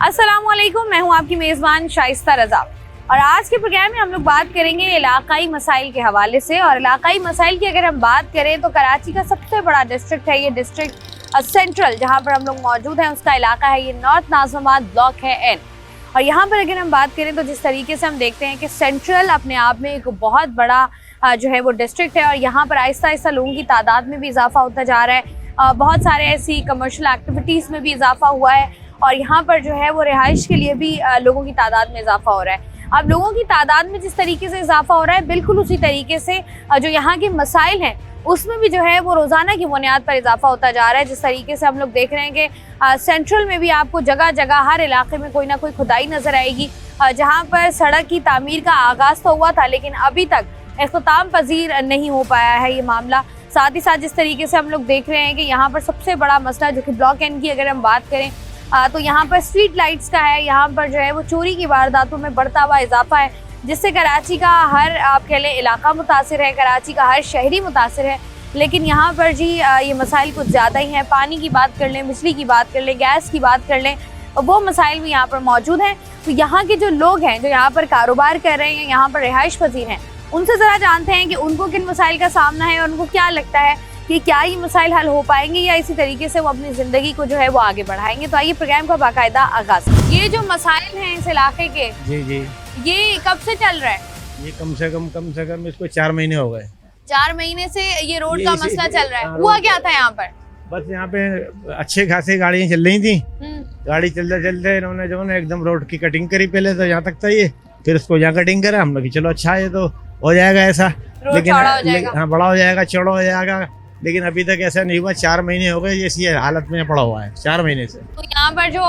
अस्सलामुअलैकुम, मैं हूं आपकी मेज़बान शाइस्ता रज़ा और आज के प्रोग्राम में हम लोग बात करेंगे इलाकाई मसाइल के हवाले से। और इलाकाई मसाइल की अगर हम बात करें तो कराची का सबसे बड़ा डिस्ट्रिक्ट है ये डिस्ट्रिक्ट सेंट्रल, जहां पर हम लोग मौजूद हैं उसका इलाका है ये नॉर्थ नाज़िमाबाद ब्लॉक है एन। और यहाँ पर अगर हम बात करें तो जिस तरीके से हम देखते हैं कि सेंट्रल अपने आप में एक बहुत बड़ा जो है वो डिस्ट्रिक्ट है और यहाँ पर आहिस्ता आहिस्ता लोगों की तादाद में भी इजाफा होता जा रहा है। बहुत सारे ऐसी कमर्शियल एक्टिविटीज़ में भी इजाफा हुआ है और यहाँ पर जो है वो रिहाइश के लिए भी लोगों की तादाद में इजाफा हो रहा है। अब लोगों की तादाद में जिस तरीके से इजाफा हो रहा है, बिल्कुल उसी तरीके से जो यहाँ के मसाइल हैं उसमें भी जो है वो रोज़ाना की बुनियाद पर इजाफा होता जा रहा है। जिस तरीके से हम लोग देख रहे हैं कि सेंट्रल में भी आपको जगह जगह हर इलाके में कोई ना कोई खुदाई नज़र आएगी, जहाँ पर सड़क की तामीर का आगाज़ तो हुआ था लेकिन अभी तक इख्तिताम पजीर नहीं हो पाया है ये मामला। साथ ही साथ जिस तरीके से हम लोग देख रहे हैं कि यहाँ पर सबसे बड़ा मसला जो कि ब्लॉक एन की अगर हम बात करें तो यहाँ पर स्ट्रीट लाइट्स का है। यहाँ पर जो है वो चोरी की वारदातों में बढ़ता हुआ इजाफा है, जिससे कराची का हर आप कह लें इलाका मुतासिर है, कराची का हर शहरी मुतासिर है। लेकिन यहाँ पर जी ये मसाइल कुछ ज़्यादा ही हैं। पानी की बात कर लें, बिजली की बात कर लें, गैस की बात कर लें, वो मसाइल भी यहाँ पर मौजूद हैं। तो यहाँ के जो लोग हैं जो यहाँ पर कारोबार कर रहे हैं, यहाँ पर रिहाइश पजीर हैं, उनसे ज़रा जानते हैं कि उनको किन मसाइल का सामना है और उनको क्या लगता है कि क्या ये मसाइल हल हो पाएंगे या इसी तरीके से वो अपनी ज़िंदगी को जो है वो आगे बढ़ाएंगे। तो आइए प्रोग्राम का बाकायदा आगाज़। ये जो मसाइल हैं इस इलाके के, जी ये कब से चल रहा है? ये कम से कम इसको 4 महीने हो गए। 4 महीने से ये रोड का मसला चल रहा है। हुआ क्या था यहाँ पर? बस यहाँ पे अच्छे खासे गाड़ियाँ चल रही थी, गाड़ी चलते चलते इन्होंने जो है एकदम रोड की कटिंग करी। पहले तो यहाँ तक था ये, फिर उसको यहाँ कटिंग करा। हम लोग चलो अच्छा है तो हो जाएगा ऐसा, लेकिन हाँ बड़ा हो जाएगा, चौड़ा हो जाएगा, लेकिन अभी तक ऐसा नहीं हुआ। 4 महीने हो गए इसी हालत में पड़ा हुआ है 4 महीने से। तो यहाँ पर जो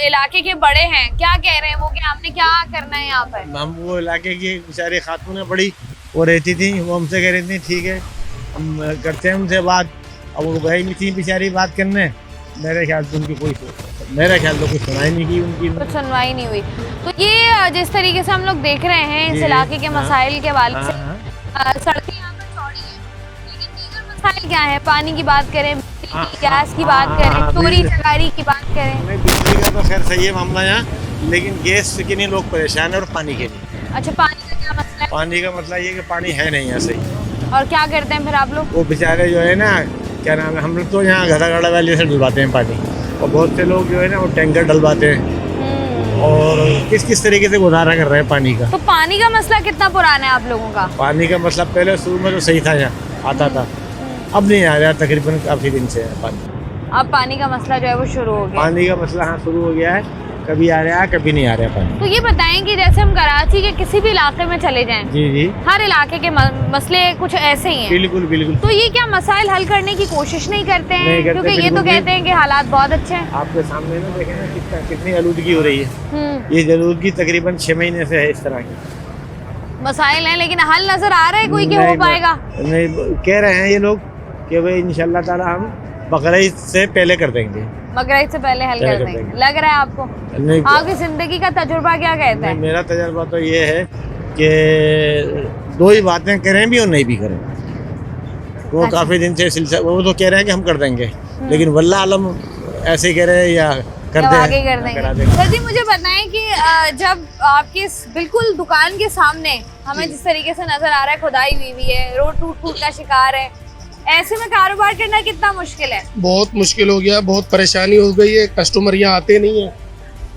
इलाके के बड़े हैं क्या कह रहे हैं वो, कि हमने क्या करना है यहाँ पर? हम वो इलाके की बेचारी खातून है बड़ी, वो रहती थी, वो हमसे कह रही थी ठीक है हम करते हैं उनसे बात। अब वो गई नहीं थी बेचारी बात करने, मेरे ख्याल से उनकी कोई कुछ सुनाई नहीं की, उनकी कुछ सुनवाई नहीं हुई। तो ये जिस तरीके से हम लोग देख रहे हैं इस इलाके के मसाइल के हवाले से, सड़कें यहाँ पर चौड़ी हैं, लेकिन दीगर मसाइल क्या है? पानी की बात करें, गैस की बात करें, चोरी चकारी की बात करें। बिजली का तो खैर सही है मामला यहाँ, लेकिन गैस के लिए लोग परेशान है और पानी के लिए। अच्छा, पानी का क्या मसला है? पानी का मतलब ये कि पानी है नहीं यहाँ सही। और क्या करते हैं फिर आप लोग? वो बेचारे जो है ना, क्या नाम है, हम लोग तो यहाँ घड़ा वाले से डलवाते हैं पानी, और बहुत से लोग जो है ना वो टैंकर डलवाते हैं और किस तरीके से गुजारा कर रहे हैं पानी का। तो पानी का मसला कितना पुराना है आप लोगों का? पानी का मसला पहले शुरू में तो सही था, यहाँ आता था, अब नहीं आ रहा तकरीबन काफी दिन से है पानी। अब पानी का मसला जो है वो शुरू हो गया। पानी का मसला हाँ शुरू हो गया है, कभी आ रहा है कभी नहीं आ रहा है पानी। तो ये बताएं कि जैसे हम कराची के किसी भी इलाके में चले जाएं, जी हर इलाके के मसले कुछ ऐसे ही हैं। बिल्कुल। तो ये क्या मसाइल हल करने की कोशिश नहीं करते हैं? क्योंकि ये तो कहते हैं कि हालात बहुत अच्छे हैं। आपके सामने ना देखें ना कितनी आलूदगी हो रही है। ये आलूदगी तकरीबन 6 महीने से है, इस तरह की मसाइल हैं, लेकिन हल नजर आ रहा है कोई कि हो पाएगा? नहीं, कह रहे हैं ये लोग कि भाई इंशाल्लाह ताला हम बकरीद से पहले कर देंगे, बकरीद से पहले हल कर देंगे। लग रहा है आपको? आपकी जिंदगी का तजुर्बा क्या कहता है? मेरा तजुर्बा तो ये है कि 2 ही बातें करें भी और नहीं भी करें। वो अच्छा। काफी दिन से सिलसिला, वो तो कह रहे हैं कि हम कर देंगे, लेकिन वल्लाह आलम ऐसे कह रहे हैं या कर देंगे। सर जी मुझे बताएं कि जब आपके बिल्कुल दुकान के सामने हमें जिस तरीके से नजर आ रहा है खुदाई हुई है, रोड टूट का शिकार है, ऐसे में कारोबार करना कितना मुश्किल है? बहुत मुश्किल हो गया, बहुत परेशानी हो गई है। कस्टमर यहाँ आते नहीं है।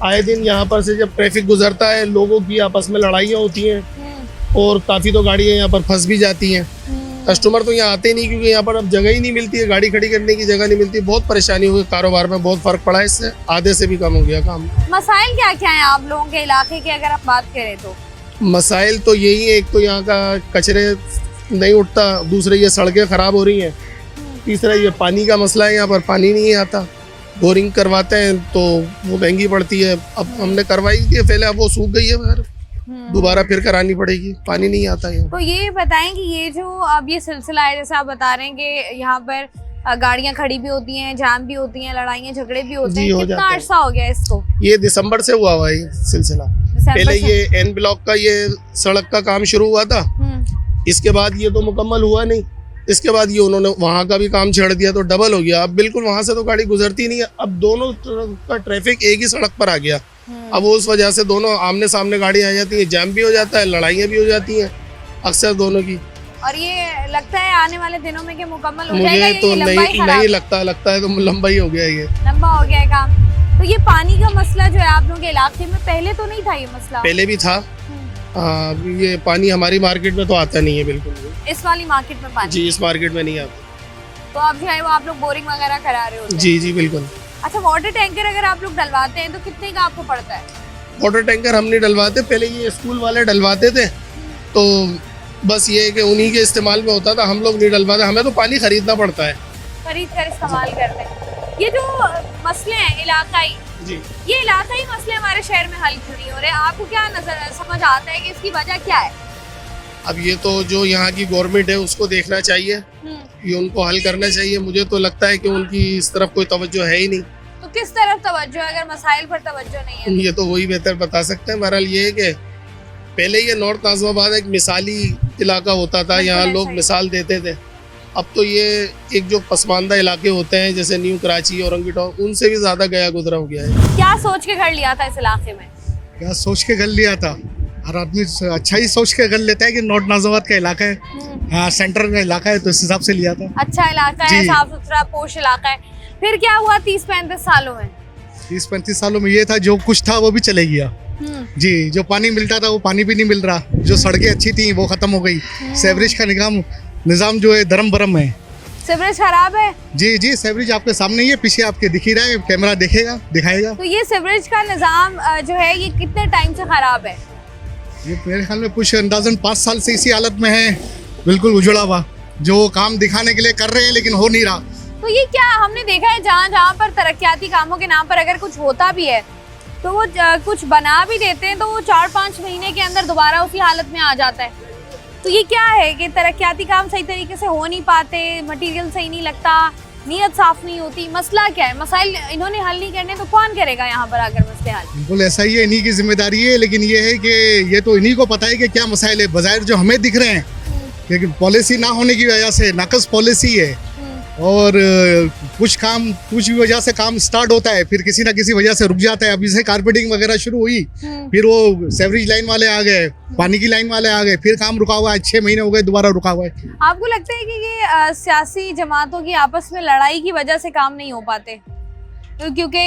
आए दिन यहाँ पर से जब ट्रैफिक गुजरता है, लोगों की आपस में लड़ाइयाँ होती हैं और काफ़ी तो गाड़ियाँ यहाँ पर फंस भी जाती हैं। कस्टमर तो यहाँ आते नहीं, क्योंकि यहाँ पर अब जगह ही नहीं मिलती है, गाड़ी खड़ी करने की जगह नहीं मिलती। बहुत परेशानी हुई, कारोबार में बहुत फ़र्क पड़ा है, इससे आधे से भी कम हो गया काम। मसाइल क्या क्या हैं आप लोगों के इलाके के अगर आप बात करें तो? मसाइल तो यही है, एक तो यहाँ का कचरे नहीं उठता, दूसरे ये सड़कें ख़राब हो रही हैं, तीसरा ये पानी का मसला है, यहाँ पर पानी नहीं आता। बोरिंग करवाते हैं तो वो महंगी पड़ती है। अब हमने करवाई थी पहले, अब वो सूख गई है, फिर दोबारा फिर करानी पड़ेगी, पानी नहीं आता है। तो ये बताएं कि ये जो अब ये सिलसिला है, जैसे आप बता रहे हैं कि यहाँ पर गाड़ियाँ खड़ी भी होती हैं, जाम भी होती हैं, लड़ाइयाँ झगड़े भी होते हैं, कितना अर्सा हो गया इसको? ये दिसंबर से हुआ हुआ है सिलसिला। पहले ये एन ब्लॉक का ये सड़क का काम शुरू हुआ था, इसके बाद ये तो मुकम्मल हुआ नहीं, इसके बाद ये उन्होंने वहाँ का भी काम छेड़ दिया तो डबल हो गया। अब बिल्कुल वहाँ से तो गाड़ी गुजरती नहीं है। अब दोनों तरफ का ट्रैफिक एक ही सड़क पर आ गया। अब उस वजह से दोनों आमने सामने गाड़ी आ जाती है, जैम भी हो जाता है, लड़ाइयाँ भी हो जाती हैं अक्सर दोनों की। और ये लगता है आने वाले दिनों में कि मुकम्मल हो जाएगा मुझे या तो ये लंबाई खराब? नहीं लगता है तो लंबा ही हो गया ये, लंबा हो गया है काम। तो ये पानी का मसला जो है आप लोगों के इलाके में, पहले तो नहीं था ये मसला? पहले भी था। ये पानी हमारी मार्केट में तो आता नहीं है बिल्कुल भी। इस वाली मार्केट में पानी? जी, इस मार्केट में नहीं आता। तो अब जो है वो आप लोग बोरिंग वगैरह करा रहे हो? जी बिल्कुल। अच्छा, वाटर टैंकर अगर आप लोग डलवाते हैं तो कितने का आपको पड़ता है? वाटर टैंकर हम नहीं डलवाते, पहले ये स्कूल वाले डलवाते थे, तो बस ये है कि उन्हीं के इस्तेमाल में होता था, हम लोग नहीं डलवाते, हमें तो पानी खरीदना पड़ता है। खरीद कर इस्तेमाल करते हैं। ये जो मसले हैं इलाकाई, जी, ये इलाकाई मसले हमारे शहर में हल क्यों नहीं हो रहे? आपको क्या नजर समझ आता है कि इसकी वजह क्या है? अब ये तो जो यहाँ की गवर्नमेंट है उसको देखना चाहिए, ये उनको हल करना चाहिए। मुझे तो लगता है कि उनकी इस तरफ कोई तवज्जो है ही नहीं। तो किस तरफ तवज्जो है अगर मसाइल पर तवज्जो नहीं है? ये तो वही बेहतर बता सकते हैं। बहरहाल ये है कि पहले ये नॉर्थ नाज़िमाबाद एक मिसाली इलाका होता था, यहाँ लोग मिसाल देते थे। अब तो ये एक जो पसमानदा इलाके होते हैं जैसे न्यू कराची, औरंगी टाउन, उनसे भी ज्यादा गया गुजरा हो गया है। क्या सोच के घर लिया था इस इलाके में? क्या सोच के घर लिया था? हर आदमी अच्छा ही सोच के घर लेता है कि नॉर्थ नाज़िमाबाद का इलाका है, हाँ सेंटर का इलाका है, तो इस हिसाब से लिया था। अच्छा इलाका है, साफ सुथरा पोश इलाका है। फिर क्या हुआ 30-35 सालों में? 30-35 सालों में ये था, जो कुछ था वो भी चले गया जी। जो पानी मिलता था वो पानी भी नहीं मिल रहा, जो सड़कें अच्छी थी वो खत्म हो गई, सीवरेज का निजाम जो है धर्म भरम है। सीवरेज खराब है? जी सीवरेज आपके सामने ही है, पीछे आपके दिख ही रहा है, कैमरा दिखाएगा। तो ये सीवरेज का निजाम जो है ये कितने टाइम से खराब है? ये मेरे ख्याल में कुछ अंदाजन 5 साल से इसी हालत में है, बिल्कुल उजड़ा हुआ। जो काम दिखाने के लिए कर रहे हैं लेकिन हो नहीं रहा। तो ये क्या हमने देखा है, जहाँ जहाँ पर तरक्याती कामों के नाम पर अगर कुछ होता भी है तो वो कुछ बना भी देते हैं तो वो 4-5 महीने के अंदर दोबारा उसी हालत में आ जाता है। तो ये क्या है कि तरक्याती काम सही तरीके से हो नहीं पाते, मटेरियल सही नहीं लगता, नीयत साफ नहीं होती, मसला क्या है? मसाइल इन्होंने हल नहीं करने तो कौन करेगा यहाँ पर आकर मसले हल? बिल्कुल ऐसा ही है, इन्हीं की जिम्मेदारी है। लेकिन ये है कि ये तो इन्हीं को पता है कि क्या मसाइल है, बजाय जो हमें दिख रहे हैं। लेकिन पॉलिसी ना होने की वजह से, नाकस पॉलिसी है, और कुछ भी वजह से काम स्टार्ट होता है, फिर किसी ना किसी वजह से रुक जाता है। अभी से कारपेटिंग वगैरह शुरू हुई, फिर वो सेवरेज लाइन वाले आ गए, पानी की लाइन वाले आ गए, फिर काम रुका हुआ है, 6 महीने हो गए, दोबारा रुका हुआ है। आपको लगता है कि ये सियासी जमातों की आपस में लड़ाई की वजह से काम नहीं हो पाते? तो क्योंकि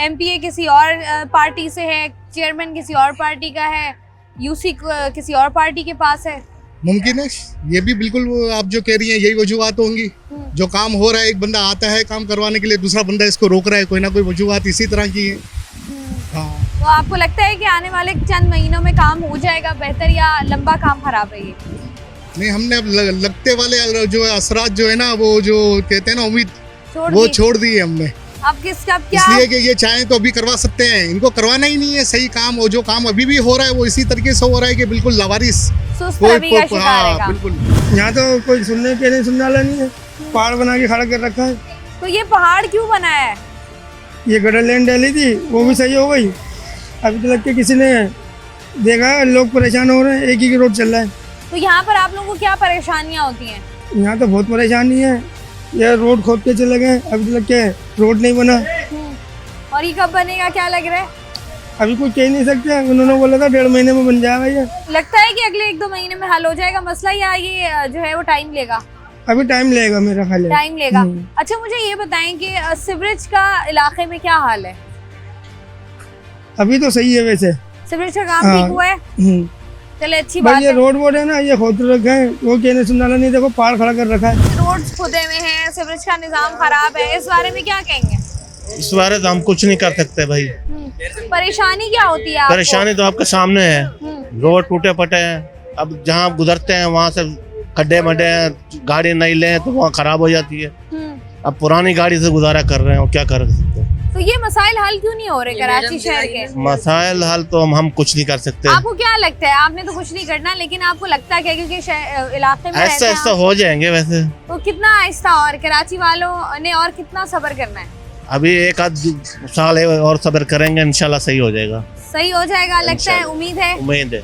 एमपीए किसी और पार्टी से है, चेयरमैन किसी और पार्टी का है, यूसी किसी और पार्टी के पास है? मुमकिन है, ये भी बिल्कुल आप जो कह रही हैं यही वजूहत होंगी। जो काम हो रहा है, एक बंदा आता है काम करवाने के लिए, दूसरा बंदा इसको रोक रहा है, कोई ना कोई वजूहत इसी तरह की है। हाँ। तो आपको लगता है कि आने वाले चंद महीनों में काम हो जाएगा बेहतर, या लंबा काम खराब है ये? नहीं, हमने अब लगते वाले जो असरात जो है ना, वो जो कहते हैं ना उम्मीद, वो छोड़ दी है हमने। अब किसका क्या? इसलिए कि ये चाहें तो अभी करवा सकते हैं, इनको करवाना ही नहीं है सही काम। और जो काम अभी भी हो रहा है वो इसी तरीके से हो रहा है कि बिल्कुल लावारिस, बिल्कुल। यहाँ तो कोई सुनने वाला नहीं है, पहाड़ बना के खड़ा कर रखा है। तो ये पहाड़ क्यों बनाया है? ये गटर लैंड डाली थी, वो भी सही हो गई, अभी तक के किसी ने देखा, लोग परेशान हो रहे हैं, एक ही रोड चल रहा है। तो यहाँ पर आप लोगों को क्या परेशानियाँ होती हैं? यहाँ तो बहुत परेशानी है, ये रोड खोद के चले गए, अभी तक के रोड नहीं बना। और ये कब बनेगा क्या लग रहा है? अभी कुछ कह नहीं सकते, उन्होंने बोला था 1.5 महीने में बन जाएगा। ये लगता है कि अगले 1-2 महीने में हल हो जाएगा मसला, या ये जो है वो टाइम लेगा? अभी टाइम लगेगा, मेरा ख्याल है टाइम लेगा। अच्छा मुझे ये बताएं कि सीवरेज का इलाके में क्या हाल है? अभी तो सही है वैसे, सीवरेज का काम ठीक हुआ है, चले अच्छी बात ये है। रोड वोड है ना, ये खोद रखे हैं, वो कहने सुनने वाला नहीं, देखो पहाड़ खड़ा कर रखा है। रोड खुदे में है, सीवरेज का निजाम खराब है, इस बारे में क्या कहेंगे? इस बारे तो हम कुछ नहीं कर सकते भाई। परेशानी क्या होती है आपको? परेशानी तो आपके सामने है, रोड टूटे फटे हैं, अब जहाँ आप गुजरते हैं वहाँ से खड्डे मड्डे हैं, गाड़ी नहीं ले तो वहाँ खराब हो जाती है। अब पुरानी गाड़ी से गुजारा कर रहे हैं, क्या कर सकते हैं? तो ये मसाइल हल क्यों नहीं हो रहे कराची शहर के? मसाइल हल तो हम कुछ नहीं कर सकते। आपको क्या लगता है? आपने तो कुछ नहीं करना, लेकिन आपको लगता है क्या, क्योंकि इलाके में ऐसा ऐसा हो जाएंगे वैसे। तो कितना आहिस्ता, और कराची वालों ने और कितना सब्र करना है? अभी 1-आध साल है और सब्र करेंगे, इंशाल्लाह सही हो जाएगा। सही हो जाएगा लगता है, उम्मीद है? उम्मीद है।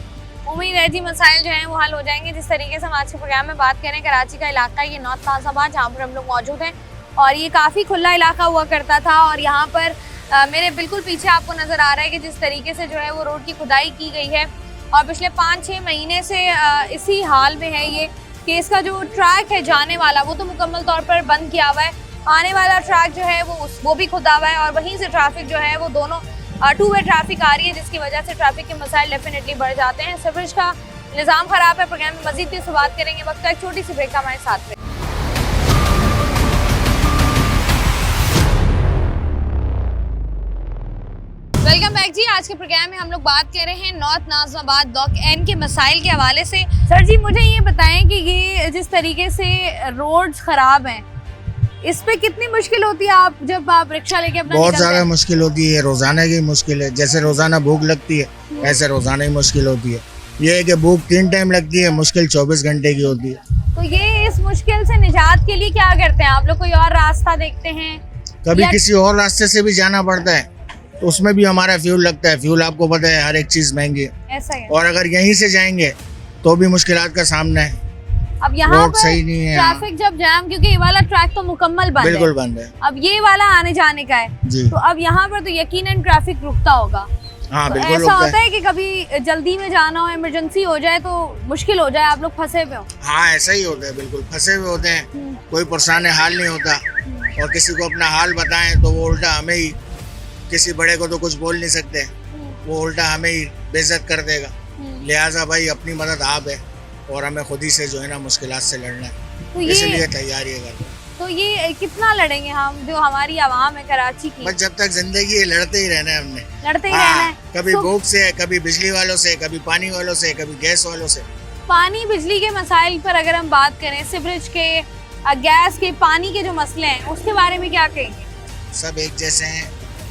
उम्मीद है जी मसाइल जो हैं वो हल हो जाएंगे। जिस तरीके से हम आज के प्रोग्राम में बात करें, कराची का इलाका ये नॉर्थ नाज़िमाबाद जहाँ पर हम लोग मौजूद हैं और ये काफ़ी खुला इलाका हुआ करता था और यहाँ पर मेरे बिल्कुल पीछे आपको नज़र आ रहा है कि जिस तरीके से जो है वो रोड की खुदाई की गई है और पिछले 5-6 महीने से इसी हाल में है ये कि इसका जो ट्रैक है जाने वाला वो तो मुकम्मल तौर पर बंद किया हुआ है, आने वाला ट्रैक जो है वो भी खुदा हुआ है और वहीं से ट्रैफिक जो है वो दोनों टू वे ट्रैफिक आ रही है, जिसकी वजह से ट्रैफिक के मसाइल डेफिनेटली बढ़ जाते हैं। सीवरेज का निज़ाम ख़राब है। प्रोग्राम में मज़ीद इससे बात करेंगे, वक्त एक छोटी सी ब्रेक का हमारे साथ में। वेलकम बैक जी। आज के प्रोग्राम में हम लोग बात कर रहे हैं नॉर्थ नाज़िमाबाद ब्लॉक एन के मसाइल के हवाले से। सर जी मुझे ये बताएं कि ये जिस तरीके से रोड्स ख़राब हैं इस पे कितनी मुश्किल होती है आप जब आप रिक्शा लेके अपना बहुत ज़्यादा मुश्किल होती है, रोज़ाना की मुश्किल है। जैसे रोज़ाना भूख लगती है ऐसे रोज़ाना ही मुश्किल होती है। ये है कि भूख 3 टाइम लगती है, मुश्किल 24 घंटे की होती है। तो ये इस मुश्किल से निजात के लिए क्या करते हैं आप लोग? कोई और रास्ता देखते हैं? कभी किसी और रास्ते से भी जाना पड़ता है तो उसमें भी हमारा फ्यूल लगता है। फ्यूल आपको पता है हर एक चीज़ महंगी है, ऐसा है। और अगर यहीं से जाएंगे तो भी मुश्किलात का सामना है। अब यहाँ रोड पर सही नहीं है, ट्रैफिक जब जाम, क्योंकि ये वाला ट्रैक तो मुकम्मल बंद बिल्कुल है, बंद है। अब ये वाला आने जाने का है जी तो अब यहाँ पर तो यकीनन ट्रैफिक रुकता होगा। हाँ तो बिल्कुल ऐसा रुकता होता है। है कि कभी जल्दी में जाना हो, इमरजेंसी हो जाए तो मुश्किल हो जाए, आप लोग फंसे हुए हो। हाँ ऐसा ही होता है, बिल्कुल फंसे हुए होते हैं। कोई परेशान हाल नहीं होता और किसी को अपना हाल बताएं तो वो उल्टा हमें ही, किसी बड़े को तो कुछ बोल नहीं सकते, वो उल्टा हमें ही बेइज्जत कर देगा। लिहाजा भाई अपनी मदद आप है और हमें खुद ही से जो है ना मुश्किलात से लड़ना है, तो इसलिए तैयारी है। तो ये कितना लड़ेंगे हम, जो हमारी आवाम है कराची की? बस जब तक जिंदगी है लड़ते ही रहना है हमने। लड़ते ही रहना है। कभी तो भूख से, कभी बिजली वालों से, कभी पानी वालों से, कभी गैस वालों से। पानी बिजली के मसाइल पर अगर हम बात करें, सीवरेज के, गैस के, पानी के जो मसले हैं उसके बारे में क्या कहेंगे? सब एक जैसे हैं,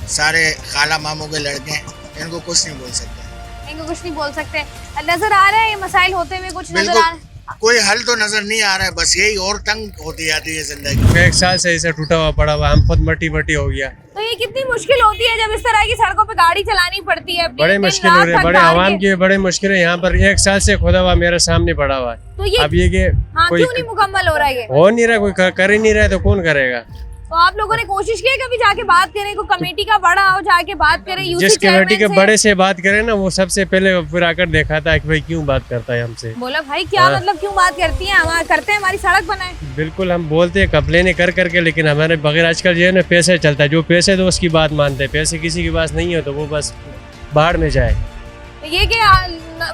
सारे खाला मामू के लड़के हैं, इनको कुछ नहीं बोल सकते। इनको कुछ नहीं बोल सकते। नजर आ रहा है ये मसाइल होते हुए कुछ नजर आ रहा कोई हल तो नजर नहीं आ रहा है, बस यही और तंग होती जाती है जिंदगी। 1 साल से इसे टूटा हुआ पड़ा हुआ, हम खुद मट्टी हो गया। तो ये कितनी मुश्किल होती है जब इस तरह की सड़कों पे गाड़ी चलानी पड़ती है? बड़े मुश्किल हो रहे हैं, बड़े आवाम की बड़े मुश्किल है। यहाँ पर 1 साल से खुदा हुआ मेरे सामने पड़ा हुआ है। तो ये अब ये कि हाँ, कोई क्यों नहीं मुकम्मल हो रहा है ये? हो नहीं रहा, कोई कर ही नहीं रहा, तो कौन करेगा? तो आप लोगों ने कोशिश की है कभी जाके बात करें, को कमेटी का बड़ा हो जाके बात करें? जिस कमेटी के बड़े से बात करें ना, वो सबसे पहले फिर आकर देखा था कि भाई क्यों बात करता है हमसे। बोला भाई क्या मतलब क्यों बात करती है, हम करते हैं हमारी सड़क बनाए। बिल्कुल हम बोलते हैं कंप्लेन कर करके, लेकिन हमारे बगैर आजकल जो है ना पैसे चलता है, जो पैसे तो उसकी बात मानते हैं, पैसे किसी के पास नहीं हो तो वो बस बाहर में जाए। तो ये कि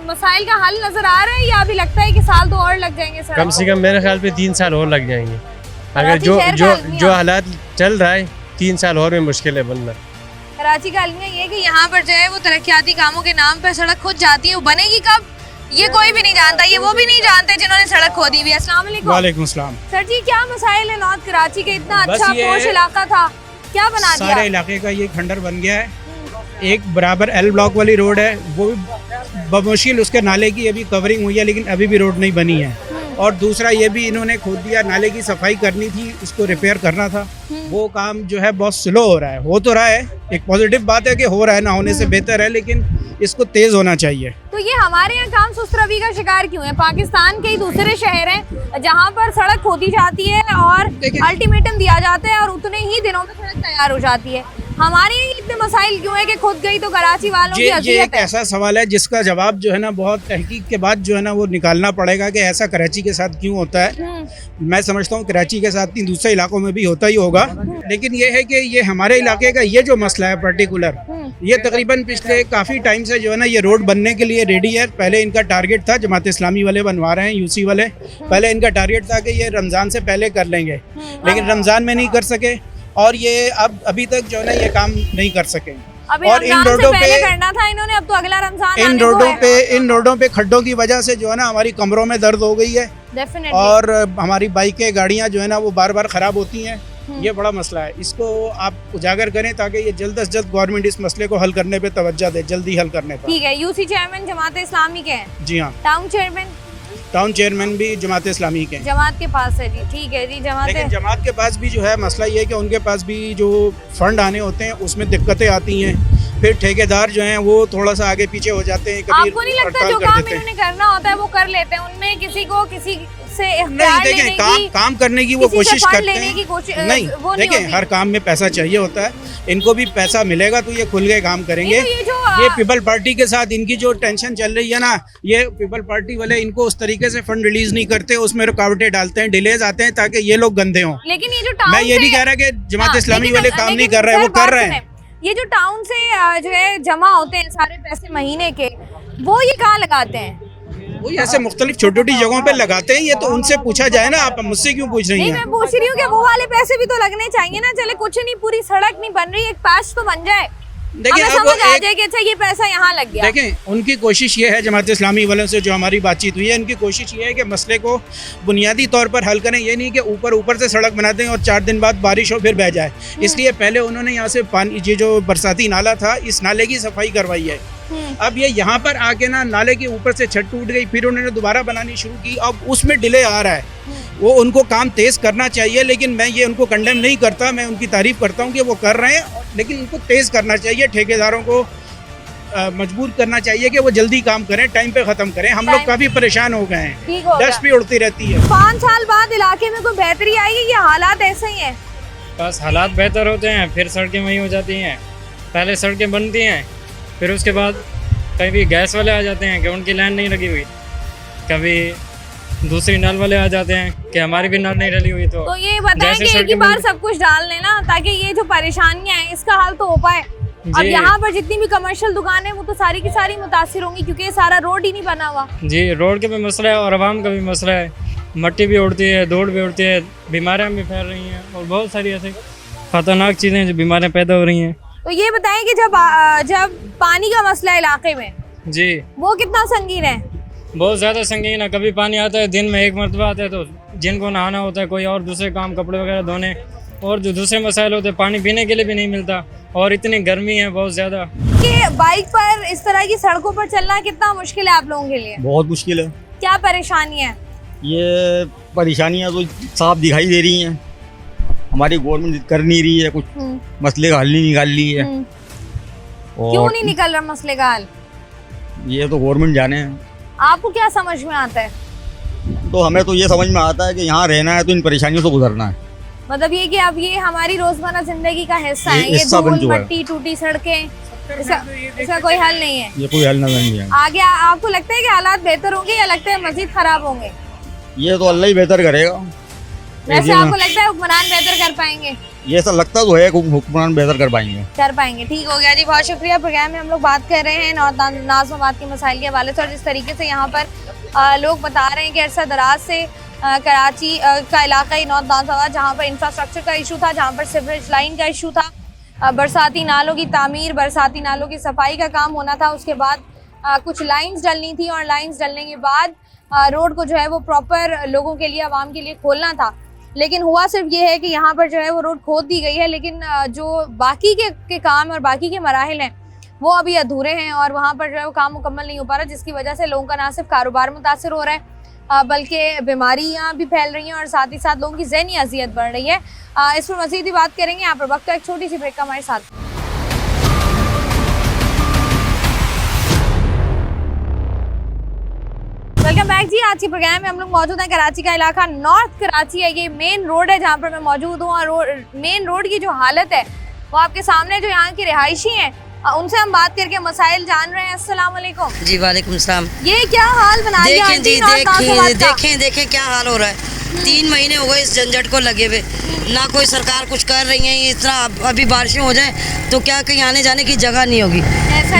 मसाइल का हल नजर आ रहा है या अभी लगता है कि साल 2 और लग जाएंगे? कम से कम मेरे ख्याल पे 3 साल और लग जाएंगे। अगर जो हालात चल रहा है 3 साल और में मुश्किल है बनना। कराची का अलमिया ये कि यहाँ पर जो है वो तरक्याती कामों के नाम पर सड़क खुद जाती है, वो बनेगी कब ये कोई भी नहीं जानता, ये वो भी नहीं जानते जिन्होंने सड़क खोदी हुई है। अस्सलाम वालेकुम। वालेकुम सलाम। सर जी क्या मसाइल है नॉर्थ कराची के? इतना बस अच्छा ये पोश इलाका था, क्या बना दिया? सारे इलाके का ये खंडर बन गया है। एक बराबर एल ब्लॉक वाली रोड है, वो भी बमुश्किल उसके नाले की अभी कवरिंग हुई है, लेकिन अभी भी रोड नहीं बनी है। और दूसरा ये भी इन्होंने खोद दिया, नाले की सफाई करनी थी, उसको रिपेयर करना था, वो काम जो है बहुत स्लो हो रहा है। हो तो रहा है, एक पॉजिटिव बात है कि हो रहा है, ना होने से बेहतर है, लेकिन इसको तेज होना चाहिए। तो ये हमारे यहाँ काम सुस्त रवि का शिकार क्यों है? पाकिस्तान के ही दूसरे शहर हैं जहाँ पर सड़क खोदी जाती है और अल्टीमेटम दिया जाता है और उतने ही दिनों में सड़क तैयार हो जाती है। हमारे इतने मसाइल क्यों है कि खुद गई तो कराची वालों की ये अज़ियत एक है? ऐसा सवाल है जिसका जवाब जो है ना बहुत तहकीक के बाद जो है ना वो निकालना पड़ेगा कि ऐसा कराची के साथ क्यों होता है। मैं समझता हूँ कराची के साथ नहीं दूसरे इलाकों में भी होता ही होगा, लेकिन ये है कि ये हमारे इलाके का ये जो मसला है पर्टिकुलर, ये तकरीबन पिछले काफ़ी टाइम से जो है ना ये रोड बनने के लिए रेडी है। पहले इनका टारगेट था, जमात इस्लामी वाले बनवा रहे हैं, यूसी वाले, पहले इनका टारगेट था कि ये रमज़ान से पहले कर लेंगे, लेकिन रमज़ान में नहीं कर सके और ये अब अभी तक जो है ना ये काम नहीं कर सके। अभी और इन रमजान से रोडों पहले पे करना था इन्होंने, अब तो अगला रमजान इन आने को रोडों है। पे इन रोडों पे खड्डों की वजह से जो है ना हमारी कमरों में दर्द हो गई है Definitely। और हमारी बाइकें गाड़ियां जो है ना वो बार बार ख़राब होती हैं। ये बड़ा मसला है, इसको आप उजागर करें ताकि ये जल्द से जल्द गवर्नमेंट इस मसले को हल करने पे तवज्जो दे, जल्दी हल करने पर। ठीक है, यूसी चेयरमैन जमात इस्लामी के हैं? जी हाँ। Town chairman? टाउन चेयरमैन भी जमात इस्लामी के हैं। जमात के पास है जी, ठीक है जी। लेकिन जमात के पास भी जो है मसला ये है कि उनके पास भी जो फंड आने होते हैं उसमें दिक्कतें आती हैं। फिर ठेकेदार जो हैं वो थोड़ा सा आगे पीछे हो जाते हैं, कभी आपको नहीं लगता हड़ताल जो कर काम देते हैं। इन्होंने करना होता है वो कर लेते हैं, उनमें किसी से नहीं इख्तियार देखें, लेने काम की, काम करने की वो किसी से कोशिश फंड करते लेने हैं। की कोशिश नहीं वो नहीं देखें, होती। हर काम में पैसा चाहिए होता है, इनको भी पैसा मिलेगा तो ये खुल के काम करेंगे। नहीं, तो ये जो ये पीपल पार्टी के साथ इनकी जो टेंशन चल रही है ना, ये पीपल पार्टी वाले इनको उस तरीके से फंड रिलीज नहीं करते, उसमें रुकावटें डालते हैं, डिलेज आते हैं ताकि ये लोग गंदे हों। लेकिन ये जो टाउन मैं ये नहीं कह रहा कि जमात इस्लामी वाले काम नहीं कर रहे हैं, वो कर रहे हैं। ये जो टाउन से जो है जमा होते हैं सारे पैसे महीने के, वो ये कहाँ लगाते हैं? वो ऐसे मुख्तलिफ छोटी छोटी जगहों पे लगाते हैं, ये तो उनसे पूछा जाए ना, आप मुझसे क्यों पूछ रही नहीं, हैं? मैं पूछ रही हूँ कि वो वाले पैसे भी तो लगने चाहिए ना। चले कुछ नहीं, पूरी सड़क नहीं बन रही, एक पैच तो बन जाए, देखिए हमें अब समझ आ एक- जाए कि अच्छा ये पैसा यहाँ लग गया। देखें, उनकी कोशिश ये है, जमात इस्लामी वालों से जो हमारी बातचीत हुई है, उनकी कोशिश ये है कि मसले को बुनियादी तौर पर हल करें। ये नहीं कि ऊपर से सड़क बना दें और 4 दिन बाद बारिश हो फिर बह जाए। इसलिए पहले उन्होंने यहाँ से पानी, ये जो बरसाती नाला था, इस नाले की सफाई करवाई है। अब ये यहाँ पर आके ना नाले के ऊपर से छत टूट गई, फिर उन्होंने दोबारा बनानी शुरू की, अब उसमें डिले आ रहा है। वो उनको काम तेज़ करना चाहिए, लेकिन मैं ये उनको कंडेम नहीं करता, मैं उनकी तारीफ़ करता हूँ कि वो कर रहे हैं, लेकिन उनको तेज़ करना चाहिए। ठेकेदारों को मजबूर करना चाहिए कि वो जल्दी काम करें, टाइम पे ख़त्म करें। हम लोग काफ़ी परेशान हो गए हैं, ठीक हो गया। डस्ट भी उड़ती रहती है। 5 साल बाद इलाके में कोई बेहतरी आएगी या हालात ऐसे ही हैं? बस हालात बेहतर होते हैं, फिर सड़कें वहीं हो जाती हैं। पहले सड़कें बनती हैं, फिर उसके बाद कभी गैस वाले आ जाते हैं कि उनकी लाइन नहीं लगी हुई, कभी दूसरी नल वाले आ जाते हैं कि हमारी भी नल नहीं डली हुई। तो ये बताएं जैसे कि एक ही सड़कें बार बनती- सब कुछ डाल लेना, ताकि ये जो परेशानियां हैं इसका हल तो हो पाए। अब जी। यहाँ पर जितनी भी कमर्शियल दुकानें वो तो सारी की सारी मुतासिर होंगी, क्योंकि ये सारा रोड ही नहीं बना हुआ। जी, रोड का भी मसला है और आवाम का भी मसला है। मट्टी भी उड़ती है, धूल भी उड़ती है, बीमारियाँ भी फैल रही हैं और बहुत सारी ऐसे खतरनाक चीज़ें जो बीमारियाँ पैदा हो रही हैं। तो ये बताएं कि जब पानी का मसला है इलाके में, जी, वो कितना संगीन है? बहुत ज़्यादा संगीन है। कभी पानी आता है, दिन में 1 मरतबा आता है, तो जिनको नहाना होता है, कोई और दूसरे काम, कपड़े वगैरह धोने और जो दूसरे मसाइल होते हैं, पानी पीने के लिए भी नहीं मिलता और इतनी गर्मी है बहुत ज़्यादा। कि बाइक पर इस तरह की सड़कों पर चलना कितना मुश्किल है आप लोगों के लिए? बहुत मुश्किल है। क्या परेशानी है? ये परेशानियां तो साफ दिखाई दे रही हैं, हमारी गवर्नमेंट कर नहीं रही है, कुछ मसले का हल नहीं निकाल रही है। क्यों और नहीं निकल रहा मसले का हल? ये तो गवर्नमेंट जाने हैं। आपको क्या समझ में आता है? तो हमें तो ये समझ में आता है कि यहाँ रहना है तो इन परेशानियों से गुजरना है। मतलब ये कि अब ये हमारी रोजमर्रा जिंदगी का हिस्सा ये है, ये हिस्सा बन धूल चुका है। मट्टी टूटी सड़कें, इसका कोई हल नहीं है। ये कोई हल नजर नहीं है। आगे आपको लगता है कि हालात बेहतर होंगे या लगता है मजीद खराब होंगे? ये तो अल्लाह ही बेहतर करेगा। वैसे आपको लगता है हुक्मरान बेहतर कर पाएंगे? ये सब लगता तो है कि हुक्मरान बेहतर कर पाएंगे। ठीक हो गया जी, बहुत शुक्रिया। प्रोग्राम में हम लोग बात कर रहे हैं नाज़माबाद के मसाइल के हवाले से, और जिस तरीके से यहाँ पर लोग बता रहे हैं कि अरसा दराज से कराची का इलाका ही नॉर्थ नाज़माबाद, जहाँ पर इंफ्रास्ट्रक्चर का इशू था, जहाँ पर सीवरेज लाइन का इशू था, बरसाती नालों की तामीर, बरसाती नालों की सफाई का काम होना था, उसके बाद कुछ लाइंस डलनी थी और लाइंस डलने के बाद रोड को जो है वो प्रॉपर लोगों के लिए, आवाम के लिए खोलना था। लेकिन हुआ सिर्फ ये है कि यहाँ पर जो है वो रोड खोद दी गई है, लेकिन जो बाकी के काम और बाकी के मराहिल हैं वो अभी अधूरे हैं और वहाँ पर जो है वो काम मुकम्मल नहीं हो पा रहा, जिसकी वजह से लोगों का ना सिर्फ कारोबार मुतासर हो रहा है बल्कि बीमारियाँ भी फैल रही हैं और साथ ही साथ लोगों की ज़हनी अजियत बढ़ रही है। इस पर मज़ीद ही बात करेंगे। यहाँ पर वक्त का एक छोटी सी ब्रेक का हमारे साथ। वेलकम बैक जी। आज के प्रोग्राम में हम लोग मौजूद हैं, कराची का इलाका नॉर्थ कराची है, ये मेन रोड है जहाँ पर मैं मौजूद हूँ, और मेन रोड की जो हालत है वो आपके सामने, जो यहाँ के रिहायशी हैं उनसे हम बात करके मसाइल जान रहे हैं। अस्सलाम वालेकुम। जी वालेकुम सलाम। ये क्या हाल बना दिया देखें जी, आंटी? देखें क्या हाल हो रहा है। 3 महीने हो गए इस झंझट को लगे हुए, ना कोई सरकार कुछ कर रही है। इस तरह अभी बारिशें हो जाए तो क्या कहीं आने जाने की जगह नहीं होगी।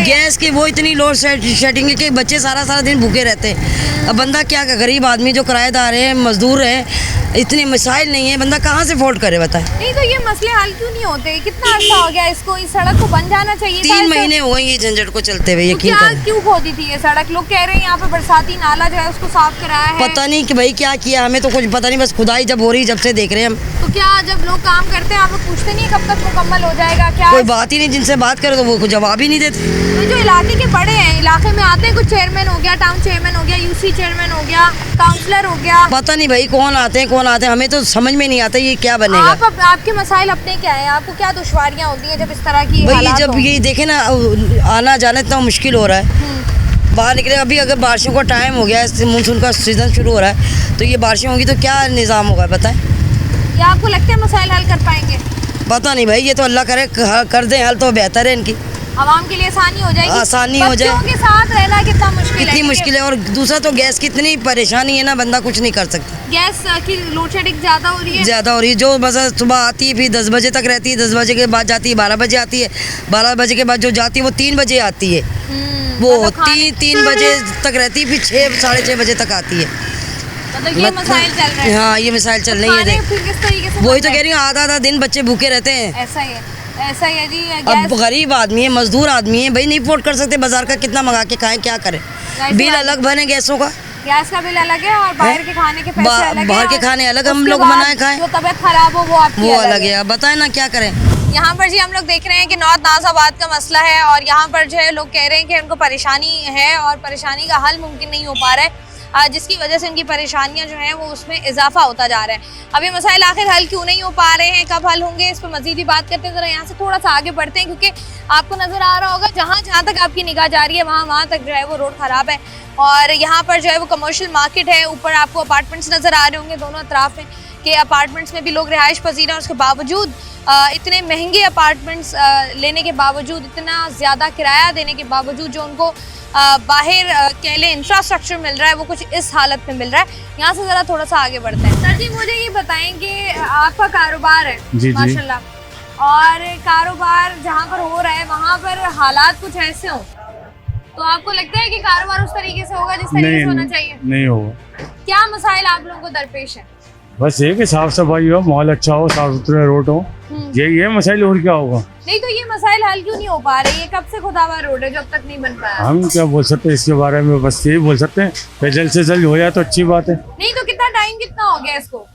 गैस की वो इतनी लोड शेडिंग है कि बच्चे सारा दिन भूखे रहते हैं। अब बंदा क्या, गरीब आदमी जो किराएदार है, मजदूर है, इतने मसाइल नहीं है, बंदा कहाँ से अफोर्ड करे बताए। नहीं तो ये मसले हल क्यों नहीं होते? कितना अर्सा हो गया इसको, इस सड़क को बन जाना चाहिए। 3 महीने हो गए ये झंझट को चलते हुए, यकीन करें। क्यों खोदी थी ये सड़क? लोग कह रहे हैं यहाँ पे बरसाती नाला जो है उसको साफ कराया है। पता नहीं कि भाई क्या किया, हमें तो कुछ पता नहीं, बस खुदाई जब हो रही जब से देख रहे हैं हम। तो क्या जब लोग काम करते हैं आप लोग पूछते नहीं कब तक मुकम्मल हो जाएगा? क्या कोई बात ही नहीं, जिनसे बात करो तो वो कुछ जवाब ही नहीं देते। तो जो इलाके के बड़े हैं, इलाके में आते हैं, कुछ चेयरमैन हो गया, टाउन चेयरमैन हो गया, यूसी चेयरमैन हो गया, काउंसलर हो गया, पता नहीं भाई कौन आते हैं कौन कौन आते हैं, हमें तो समझ में नहीं आता ये क्या बनेगा। आपके मसाइल अपने क्या है? आपको क्या दुश्वारियां होती हैं जब इस तरह की भाई हालात जब हों? ये देखे ना आना जाना इतना मुश्किल हो रहा है, बाहर निकले। अभी अगर बारिशों का टाइम हो गया है, मानसून का सीजन शुरू हो रहा है, तो ये बारिशें होंगी तो क्या निज़ाम होगा बताएं? या आपको लगता है मसाइल हल कर पाएंगे? पता नहीं भाई, ये तो अल्लाह करे कर दे हल तो बेहतर है इनकी, आवाम के लिए आसानी हो जाएगी। आसानी हो जाए। बच्चों के साथ रहना कितना मुश्किल है, कितनी मुश्किल है। और दूसरा तो गैस की इतनी परेशानी है ना, बंदा कुछ नहीं कर सकता। गैस की लोड शेडिंग ज्यादा हो रही है। ज़्यादा हो रही है। जो बस सुबह आती है फिर 10 बजे तक रहती है, 10 बजे के बाद जाती है, 12 बजे आती है, 12 बजे के बाद जो जाती है वो 3 बजे आती है। वो मतलब 3 बजे तक रहती है, फिर 6 साढ़े 6 बजे तक आती है। मतलब ये मसाइल चल रहे हैं। हाँ, ये मिसाइल चल रही खाने है। फिर किस तरीके से वही तो बनता कह रही हूँ, आधा दिन बच्चे भूखे रहते हैं। है? ऐसा ही है, ऐसा ही है जी। अब गरीब आदमी है, मजदूर आदमी है भाई, नहीं अफोर्ड कर सकते, बाजार का कितना मंगा के खाएं, क्या करें। बिल अलग भरे गैसों का, गैस का बिल अलग है और बाहर के खाने के पैसे अलग है। बाहर के और खाने अलग, हम उसके लोग बाद बनाए खाएं, जो तबीयत खराब हो वो आपकी वो अलग है। अब बताएं ना क्या करें। यहाँ पर जी हम लोग देख रहे हैं कि नॉर्थ नाज़ाबाद का मसला है और यहाँ पर जो है लोग कह रहे हैं कि उनको परेशानी है और परेशानी का हल मुमकिन नहीं हो पा रहा है, जिसकी वजह से उनकी परेशानियां जो हैं वो उसमें इजाफा होता जा रहा है। अब ये मसाइल आखिर हल क्यों नहीं हो पा रहे हैं, कब हल होंगे, इस पर मजीद ही बात करते हैं। ज़रा यहाँ से थोड़ा सा आगे बढ़ते हैं क्योंकि आपको नज़र आ रहा होगा जहाँ तक आपकी निगाह जा रही है वहाँ तक जो है वो रोड ख़राब है और यहाँ पर जो है वो कमर्शियल मार्केट है। ऊपर आपको अपार्टमेंट्स नज़र आ रहे होंगे दोनों अतराफ में, कि अपार्टमेंट्स में भी लोग रिहाइश पजीर हैं। उसके बावजूद इतने महंगे अपार्टमेंट्स लेने के बावजूद, इतना ज़्यादा किराया देने के बावजूद जो उनको बाहर कह लें इंफ्रास्ट्रक्चर मिल रहा है वो कुछ इस हालत में मिल रहा है। यहाँ से ज़रा थोड़ा सा आगे बढ़ते हैं। सर जी मुझे ये बताएं कि आपका कारोबार है माशाल्लाह, और कारोबार जहाँ पर हो रहा है वहाँ पर हालात कुछ ऐसे हो तो आपको लगता है कि कारोबार उस तरीके से होगा जिस तरीके से होना चाहिए? नहीं होगा। क्या मसाइल आप लोगों को दरपेश है? बस ये कि साफ सफाई हो, माहौल अच्छा हो, साफ सुथरे रोड हो, यही है मसाइल, और क्या होगा। नहीं तो ये मसाइल हल क्यों नहीं हो पा रहे? ये कब से खुदावर रोड है जब तक नहीं बन पाया? हम क्या बोल सकते हैं इसके बारे में, बस यही बोल सकते हैं कि जल्द से जल्द हो जाए तो अच्छी बात है। नहीं तो कितना टाइम कितना हो गया इसको?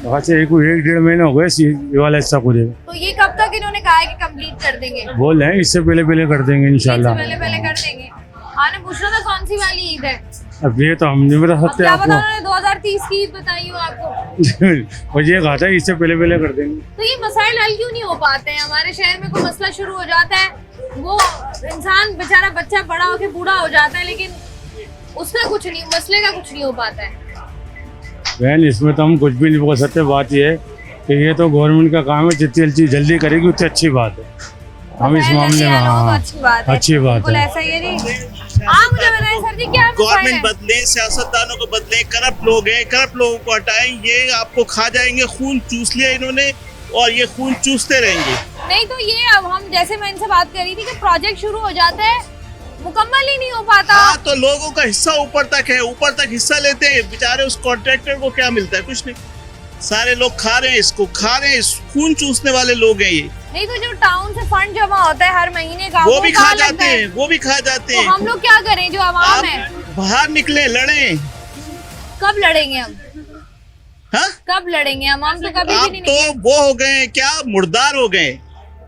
वहाँ से 1-1.5 महीने हो गए ये वाला हिस्सा खुदे। तो ये कब तक इन्होंने कहा है कि कंप्लीट कर देंगे? बोल रहे हैं इससे पहले कर देंगे इंशाल्लाह। पहले कर देंगे। आपने पूछना था कौन सी वाली ईद है? अब ये तो हम नहीं बता सकते क्या आपको। बताना 2030 की ईद बताई हो आपको। और ये कहा था इससे पहले कर देंगे। तो ये मसाइल हल क्यों नहीं हो पाते हैं? हमारे शहर में कोई मसला शुरू हो जाता है, वो इंसान बेचारा बच्चा बड़ा होके बूढ़ा हो जाता है, लेकिन उसका कुछ नहीं, मसले का कुछ नहीं हो पाता है। बहन इसमें तो हम कुछ भी नहीं बोल सकते। बात ये है कि ये तो गवर्नमेंट का काम है, जितनी जल्दी करेगी उतनी अच्छी बात है। हम इस मामले में अच्छी बात है, अच्छी बात है। ऐसा ही है जी। आप मुझे बताएं सर जी क्या गवर्नमेंट बदले, सियासतदानों को बदले, करप्ट लोग हैं, करप्ट लोगों को हटाएं, ये आपको खा जाएंगे। खून चूस लिया इन्होंने और ये खून चूसते रहेंगे। नहीं तो ये अब हम जैसे मैं इनसे बात कर रही थी कि प्रोजेक्ट शुरू हो जाता है मुकम्मल ही नहीं हो पाता। हाँ तो लोगों का हिस्सा ऊपर तक है, ऊपर तक हिस्सा लेते हैं बेचारे, उस कॉन्ट्रैक्टर को क्या मिलता है? कुछ नहीं। सारे लोग खा रहे हैं, इसको खा रहे हैं, खून चूसने वाले लोग हैं ये। नहीं तो जो टाउन से फंड जमा होता है हर महीने का वो भी खा जाते हैं, वो भी खा जाते हैं। तो हम लोग क्या करें जो आवाम है? बाहर निकले, लड़ें। कब लड़ेंगे हम? हाँ कब लड़ेंगे हम तो कभी भी नहीं। तो वो हो गए क्या, मुर्दार हो गए,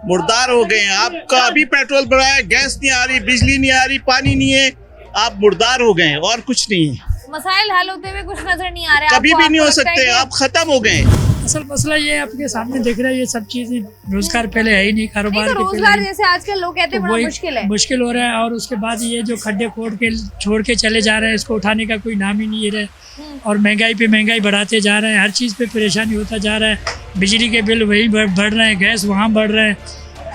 मुर्दार हो गए। आपका अभी पेट्रोल बढ़ाया, गैस नहीं आ रही, बिजली नहीं आ रही, पानी नहीं है, आप मुर्दार हो गए और कुछ नहीं है। मसाइल हल होते हुए कुछ नजर नहीं आ रहा है। कभी भी नहीं हो सकते, आप खत्म हो गए। असल मसला ये आपके सामने दिख रहा है, ये सब चीजें, रोजगार पहले है ही नहीं, कारोबार तो रोजगार जैसे आजकल लोग कहते हैं बड़ा मुश्किल है, मुश्किल हो रहा है। और उसके बाद ये जो खड्डे खोद के छोड़ के चले जा रहे हैं, इसको उठाने का कोई नाम ही नहीं रहा। और महंगाई पे महंगाई बढ़ाते जा रहे हैं, हर चीज़ पे परेशानी होता जा रहा है। बिजली के बिल वही बढ़ रहे हैं, गैस वहाँ बढ़ रहे हैं,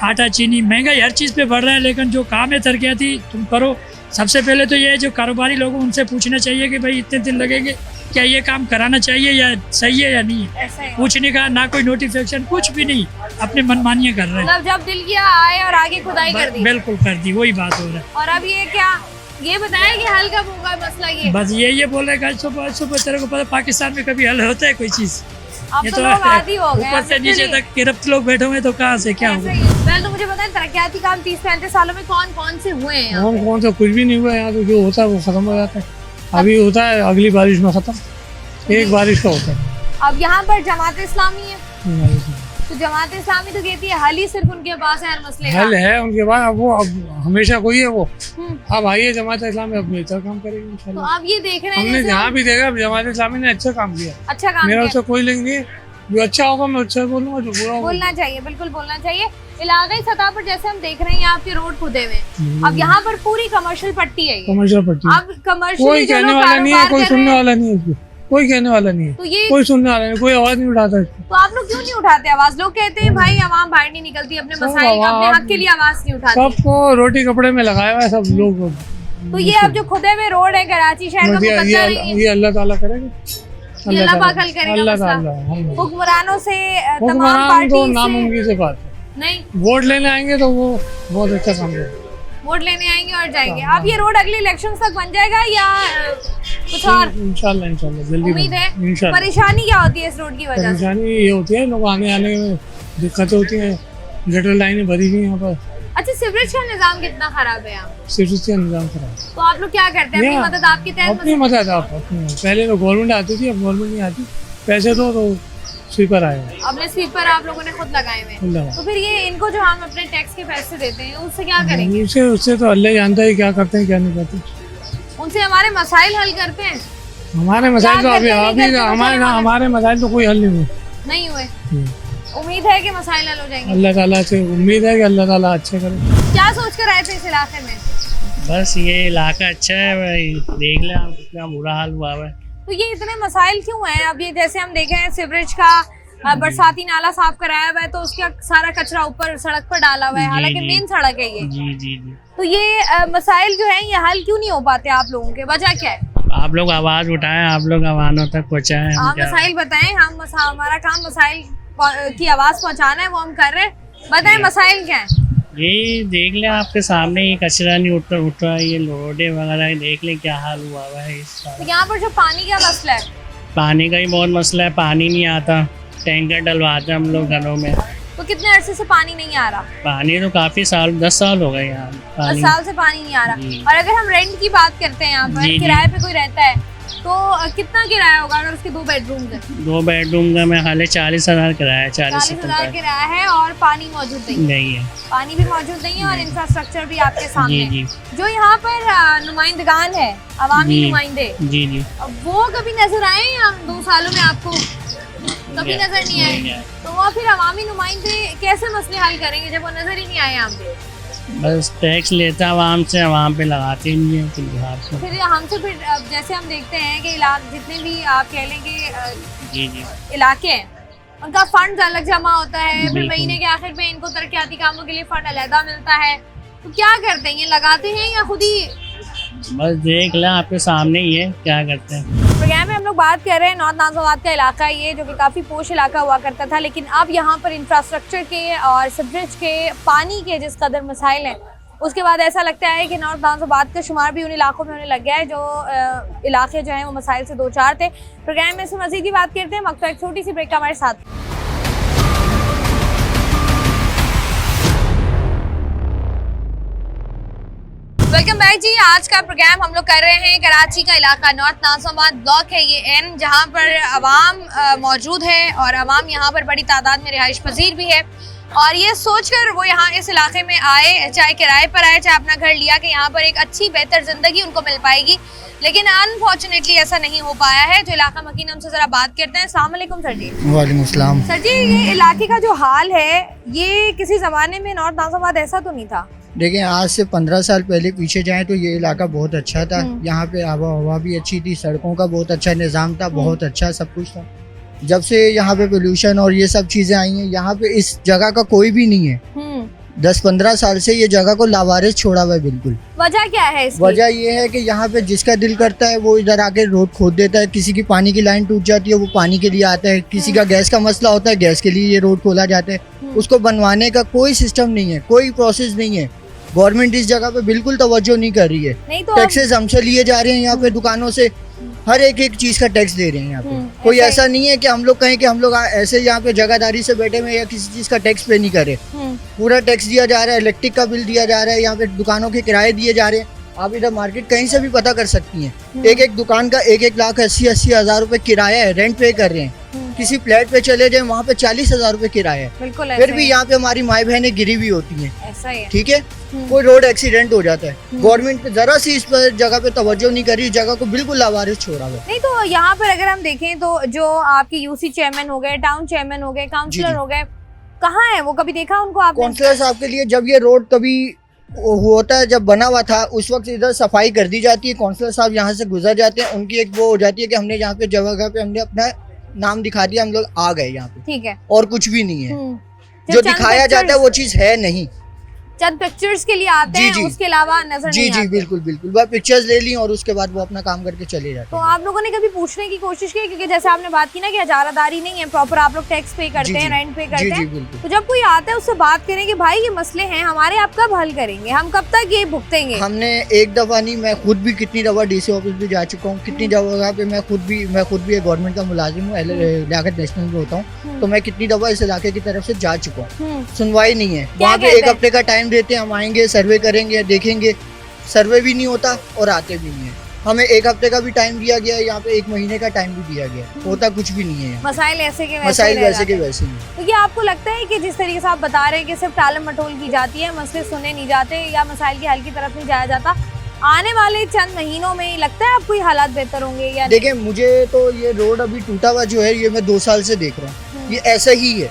आटा चीनी महंगाई हर चीज़ पे बढ़ रहा है। लेकिन जो काम है तरक्याती तुम करो। सबसे पहले तो ये जो कारोबारी लोग उनसे पूछना चाहिए कि भाई इतने दिन लगेंगे, क्या ये काम कराना चाहिए या सही है या नहीं है। पूछने का ना कोई नोटिफिकेशन, कुछ भी नहीं, अपने मनमानियाँ कर रहे हैं। जब दिल किया आए और आगे खुदाई कर दी। बिल्कुल कर दी, वही बात हो रहा है। और अब ये क्या, ये बताया कि हल कब होगा मसला? ये बस ये बोल रहे हैं सुबह तेरे को पता पाकिस्तान में कभी हल होता है कोई चीज़? अब तो लोग आदी हो गए, ऊपर से नीचे तक गिरफ्त लोग बैठे हुए, तो कहाँ से क्या होगा? पहले तो मुझे बताएं तरक्याती काम 30-35 सालों में कौन कौन से हुए हैं? कौन सा कुछ भी नहीं हुआ यहाँ पे। जो होता है वो खत्म हो जाता है। अभी होता है अगली बारिश में खत्म, एक बारिश का होता है। अब यहाँ पर जमात इस्लामी है, तो जमात इस्लामी तो कहती है हल ही सिर्फ उनके पास है हर मसले का। हल है उनके पास, अब वो अब हमेशा कोई है वो। अब आइए जमात इस्लामी अब बेहतर काम करेगी तो इंशाल्लाह। आप ये देख रहे हैं हमने जैसे जहाँ भी देखा जमात इस्लामी ने अच्छा काम किया। अच्छा काम मेरा किया। उससे कोई लिंक नहीं है, जो अच्छा होगा मैं अच्छा बोलूँगा, जो बुरा होगा बोलना चाहिए, बिल्कुल बोलना चाहिए। इलाकाई सतह पर जैसे हम देख रहे हैं यहाँ आपके रोड खुदे हुए, अब यहाँ पर पूरी कमर्शियल पट्टी है ये। कमर्शियल पट्टी। अब कमर्शियल कोई कहने वाला नहीं है, कोई सुनने वाला नहीं है, कोई कहने वाला नहीं है, तो ये कोई सुनने वाला नहीं, कोई आवाज नहीं उठाता। तो आप लोग क्यों नहीं उठाते आवाज? लोग कहते हैं भाई आवाम बाहर नहीं निकलती, अपने मसाइल अपने हक के लिए आवाज नहीं उठाती। सबको रोटी कपड़े में लगाया हुआ है सब लोग। तो ये अब जो खुदे हुए रोड है कराची शहर का मुकद्दर है, ये अल्लाह ताला करेगा, ये अल्लाह पाक हल करेगा अल्लाह मसला। ताला। हुक्मरानों से तमाम हुक्मरान पार्टी तो से नामुमकिन से बात है, नहीं वोट लेने आएंगे तो वो बहुत अच्छा काम करेंगे। वोट लेने आएंगे और जाएंगे। अब ये रोड अगले इलेक्शन तक बन जाएगा या कुछ और? इंशाल्लाह इंशाल्लाह जल्दी उम्मीद है। इंशाल्लाह। परेशानी क्या होती है इस रोड की वजह से? परेशानी ये होती है, लोग आने आने में दिक्कतें होती हैं, गटर लाइनें भरी हुई हैं यहाँ पर, अच्छा, सीवरेज का निजाम कितना खराब है यहाँ? सिर्फ इसका निजाम खराब। तो आप लोग क्या करते हैं? अपनी नहीं, मदद आपके तहत अपनी मदद आप अपनी, पहले तो गवर्नमेंट आती थी, अब गवर्नमेंट नहीं आती, पैसे दो तो स्वीपर आएगा। अपने स्वीपर आप लोगों ने खुद लगाए हुए खुद लगाए। हैं, तो फिर ये इनको जो हम अपने टैक्स के पैसे देते हैं उससे क्या करेंगे? उससे तो अल्लाह जानता है क्या करते हैं क्या नहीं करते। उनसे हमारे मसाइल हल करते हैं? हमारे मसाइल तो अभी हमारे हमारे मसाइल तो कोई हल नहीं हुए। नहीं हुए। उम्मीद है कि मसाइल हल हो जाएंगे। अल्लाह ताला से उम्मीद है कि अल्लाह ताला अच्छे करे। क्या सोच कर आए थे इस इलाके में? बस ये इलाका अच्छा है भाई, देख लें आप कितना बुरा हाल हुआ है। तो ये इतने मसाइल क्यों हैं? अब ये जैसे हम देखे हैं सीवरेज का बरसाती नाला साफ कराया हुआ है तो उसका सारा कचरा ऊपर सड़क पर डाला हुआ है, हालांकि मेन सड़क है ये। जी जी जी। तो ये मसाइल जो है ये हल क्यों नहीं हो पाते आप लोगों के? वजह क्या है? आप लोग आवाज उठाएं, आप लोग आवानों तक पहुँचाएं। आप मसाइल बताएं। हमारा काम मसाइल की आवाज पहुंचाना है, वो हम कर रहे हैं। बताएं मसाइल क्या है? ये देख लें आपके सामने, ये कचरा नहीं उठ रहा है, ये रोडे वगैरह देख लें क्या हाल हुआ हुआ है इस तो यहाँ पर जो पानी का मसला है, पानी का ही बहुत मसला है, पानी नहीं आता, टैंकर डलवाते हैं हम लोग घरों में। तो कितने अरसे से पानी नहीं आ रहा? पानी तो काफी साल 10 साल हो गए यहाँ 10 साल से पानी नहीं आ रहा। और अगर हम रेंट की बात करते हैं यहाँ पर, किराए पे कोई रहता है तो कितना किराया होगा अगर उसके 2 बेडरूम है? 2 बेडरूम का मैं खाली 40,000 किराया, 40,000 किराया है और पानी मौजूद नहीं है। पानी भी मौजूद नहीं है और इंफ्रास्ट्रक्चर भी आपके सामने है। जी। जो यहाँ पर नुमाइंदगान है, अवामी नुमाइंदे, जी जी, वो कभी नजर आए हैं 2 सालों में आपको? कभी नजर नहीं आए। तो वो फिर अवामी नुमाइंदे कैसे मसले हल करेंगे जब वो नजर ही नहीं आए यहाँ पे? बस टैक्स लेता आवाम से, आवाम पे लगाते ही नहीं है फिर बिहार से। फिर हमसे फिर जैसे हम देखते हैं कि जितने भी आप कह लें कि जी जी इलाके हैं उनका फंड अलग जमा होता है, फिर महीने के आखिर में इनको तरक्याती कामों के लिए फंड अलहदा मिलता है, तो क्या करते हैं? ये लगाते हैं या खुद ही? बस देख लें आपके सामने ही है क्या करते हैं। प्रोग्राम में हम लोग बात कर रहे हैं नॉर्थ नाज़िमाबाद का इलाका, ये जो कि काफ़ी पोश इलाका हुआ करता था, लेकिन अब यहाँ पर इंफ्रास्ट्रक्चर के और सीवरेज के, पानी के जिस कदर मसाइल हैं, उसके बाद ऐसा लगता है कि नॉर्थ नाज़िमाबाद का शुमार भी उन इलाकों में होने लग गया है जो इलाके जो हैं वो मसाइल से 2-4 थे। प्रोग्राम में से मज़ीद ही बात करते हैं, मगर एक छोटी सी ब्रेक का हमारे साथ। वेलकम बैक जी। आज का प्रोग्राम हम लोग कर रहे हैं कराची का इलाका, नॉर्थ नाज़िमाबाद ब्लॉक है ये एन, जहाँ पर अवाम मौजूद है और अवाम यहाँ पर बड़ी तादाद में रिहाइश पजीर भी है। और ये सोचकर वो यहाँ इस इलाके में आए, चाहे किराए पर आए चाहे अपना घर लिया, कि यहाँ पर एक अच्छी बेहतर ज़िंदगी उनको मिल पाएगी, लेकिन अनफॉर्चुनेटली ऐसा नहीं हो पाया है। जो इलाका मकीन हमसे ज़रा बात करते हैं। अस्सलाम वालेकुम सर जी। वालेकुम अस्सलाम। सर जी, ये इलाके का जो हाल है, ये किसी ज़माने में नॉर्थ नाज़िमाबाद ऐसा तो नहीं था? देखिए, आज से 15 साल पहले पीछे जाएं तो ये इलाका बहुत अच्छा था। यहाँ पे आबो हवा भी अच्छी थी, सड़कों का बहुत अच्छा निज़ाम था, बहुत अच्छा सब कुछ था। जब से यहाँ पे पोल्यूशन और ये सब चीजें आई हैं, यहाँ पे इस जगह का कोई भी नहीं है। 10-15 साल से ये जगह को लावारिस छोड़ा हुआ है बिल्कुल। वजह क्या है इसकी? वजह ये है कि यहाँ पे जिसका दिल करता है वो इधर आके रोड खोद देता है, किसी की पानी की लाइन टूट जाती है वो पानी के लिए आता है, किसी का गैस का मसला होता है गैस के लिए ये रोड खोला जाता है। उसको बनवाने का कोई सिस्टम नहीं है, कोई प्रोसेस नहीं है। गवर्नमेंट इस जगह पे बिल्कुल तवज्जो नहीं कर रही है। तो टैक्सेस हमसे लिए जा रहे हैं, यहाँ पे दुकानों से हर एक चीज का टैक्स दे रहे हैं यहाँ पे। कोई ऐसा नहीं है कि हम लोग कहें कि हम लोग ऐसे यहाँ पे जगहदारी से बैठे हुए या किसी चीज का टैक्स पे नहीं करे। पूरा टैक्स दिया जा रहा है, इलेक्ट्रिक का बिल दिया जा रहा है, यहाँ पे दुकानों के किराए दिए जा रहे हैं। आप इधर मार्केट कहीं से भी पता कर सकती हैं, एक दुकान का 1-1 लाख 80-80 हज़ार रुपए किराया है, रेंट पे कर रहे हैं। किसी फ्लैट पे चले जाए, वहाँ पे 40,000 रुपए किराया है, बिल्कुल फिर भी यहाँ पे हमारी माई बहनें गिरी हुई होती हैं। ऐसा ही है। ठीक है, कोई रोड एक्सीडेंट हो जाता है, गवर्नमेंट जरा सी इस पर जगह पे तवज्जो नहीं करी, जगह को बिल्कुल लावारिस छोड़ा हुआ है। नहीं तो यहाँ पर अगर हम देखें तो जो आपके यूसी चेयरमैन हो गए, टाउन चेयरमैन हो गए, काउंसलर हो गए, कहाँ है वो? कभी देखा उनको आपने? काउंसलर साहब के लिए जब ये रोड कभी होता है, जब बना हुआ था उस वक्त इधर सफाई कर दी जाती है, काउंसलर साहब यहाँ से गुजर जाते हैं, उनकी एक वो हो जाती है कि हमने यहाँ पे जगह पे हमने अपना नाम दिखा दिया, हम लोग आ गए यहाँ पे, ठीक है, और कुछ भी नहीं है। जो जो दिखाया जाता है वो चीज है नहीं। चंद पिक्चर्स के लिए आते हैं, उसके अलावा नजर नहीं आते। बिल्कुल बिल्कुल, वह पिक्चर्स ले ली और उसके बाद वो अपना काम करके चले जाते तो आप लोगों ने कभी पूछने की कोशिश की? क्योंकि जैसे आपने बात की ना कि इजारादारी नहीं है, प्रॉपर आप लोग टैक्स पे करते हैं, रेंट पे करते हैं, तो जब कोई आता है उससे बात करें कि भाई ये मसले हैं हमारे, आप कब हल करेंगे, हम कब तक ये भुगतेंगे? हमने एक दफा नहीं, मैं खुद भी कितनी दफा डीसी ऑफिस भी जा चुका हूँ, कितनी जगह पे मैं खुद भी एक गवर्नमेंट का मुलाजिम हूँ, लियाकत नेशनल में होता हूँ, तो मैं कितनी दफा इस इलाके की तरफ से जा चुका हूँ, सुनवाई नहीं है। वहाँ पे 1 हफ्ते का टाइम देते हैं, हम आएंगे, सर्वे करेंगे, देखेंगे, सर्वे भी नहीं होता और आते भी नहीं है। हमें 1 हफ्ते का भी टाइम दिया गया है, यहाँ पे 1 महीने का टाइम भी दिया गया है, होता कुछ भी नहीं है। मसाइल ऐसे के वैसे, मसाइल वैसे के वैसे ही। तो ये आपको लगता है कि जिस तरीके से आप बता रहे हैं कि सिर्फ टालम मटोल की जाती है, मसले सुने नहीं जाते या मसाइल के हल की तरफ नहीं जाया जाता, आने वाले चंद महीनों में लगता है आपको ये हालात बेहतर होंगे या? देखिए, मुझे तो ये रोड अभी टूटा हुआ जो है, ये मैं 2 साल से देख रहा हूँ, ये ऐसा ही है।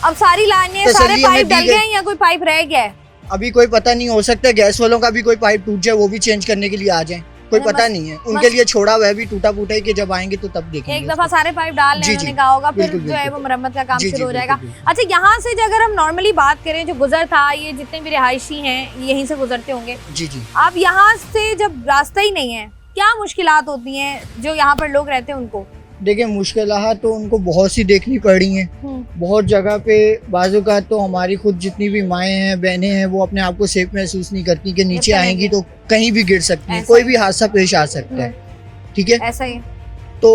अब सारी लाइनें, सारे पाइप डल गए या कोई पाइप रह गया है? अभी कोई पता नहीं, हो सकता है गैस वालों का भी कोई पाइप टूट जाए, वो भी चेंज करने के लिए आ जाए, कोई पता नहीं है, उनके लिए छोड़ा हुआ है भी टूटा फूटा है कि जब आएंगे तो तब देखेंगे। एक दफा सारे पाइप डाल लें, उन्होंने कहा होगा, फिर जो है वो मरम्मत का काम शुरू हो जाएगा। अच्छा, यहाँ से अगर हम नॉर्मली बात करें, जो गुजर था, ये जितने भी रिहायशी हैं यहीं से गुजरते होंगे, जी जी, आप यहाँ से जब रास्ता ही नहीं है, क्या मुश्किलात होती हैं जो यहाँ पर लोग रहते हैं उनको? देखिए, मुश्किलात तो उनको बहुत सी देखनी पड़ी हैं, बहुत जगह पे बाजू का तो हमारी खुद जितनी भी माएँ हैं, बहनें हैं, वो अपने आप को सेफ महसूस नहीं करती कि नीचे आएंगी तो कहीं भी गिर सकती है, कोई भी हादसा पेश आ सकता है। ठीक है, ऐसा ही। तो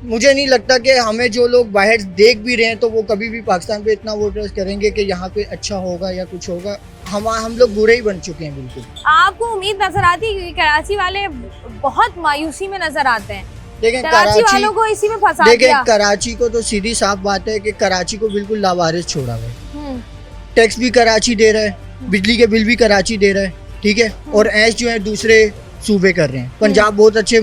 मुझे नहीं लगता कि हमें जो लोग बाहर देख भी रहे हैं तो वो कभी भी पाकिस्तान पे इतना वो ट्रस्ट करेंगे कि यहाँ पे अच्छा होगा या कुछ होगा। हम लोग बुरे ही बन चुके हैं बिल्कुल। आपको उम्मीद नजर आती है? क्योंकि कराची वाले बहुत मायूसी में नजर आते हैं, लेकिन कराची वालों को इसी में फंसा दिया। देखिए, कराची को तो सीधी साफ बात है कि कराची को बिल्कुल लावारिस छोड़ा हुआ है। टैक्स भी कराची दे रहा है, बिजली के बिल भी कराची दे रहा है, ठीक है, और ऐश जो है दूसरे सूबे कर रहे हैं। पंजाब बहुत अच्छे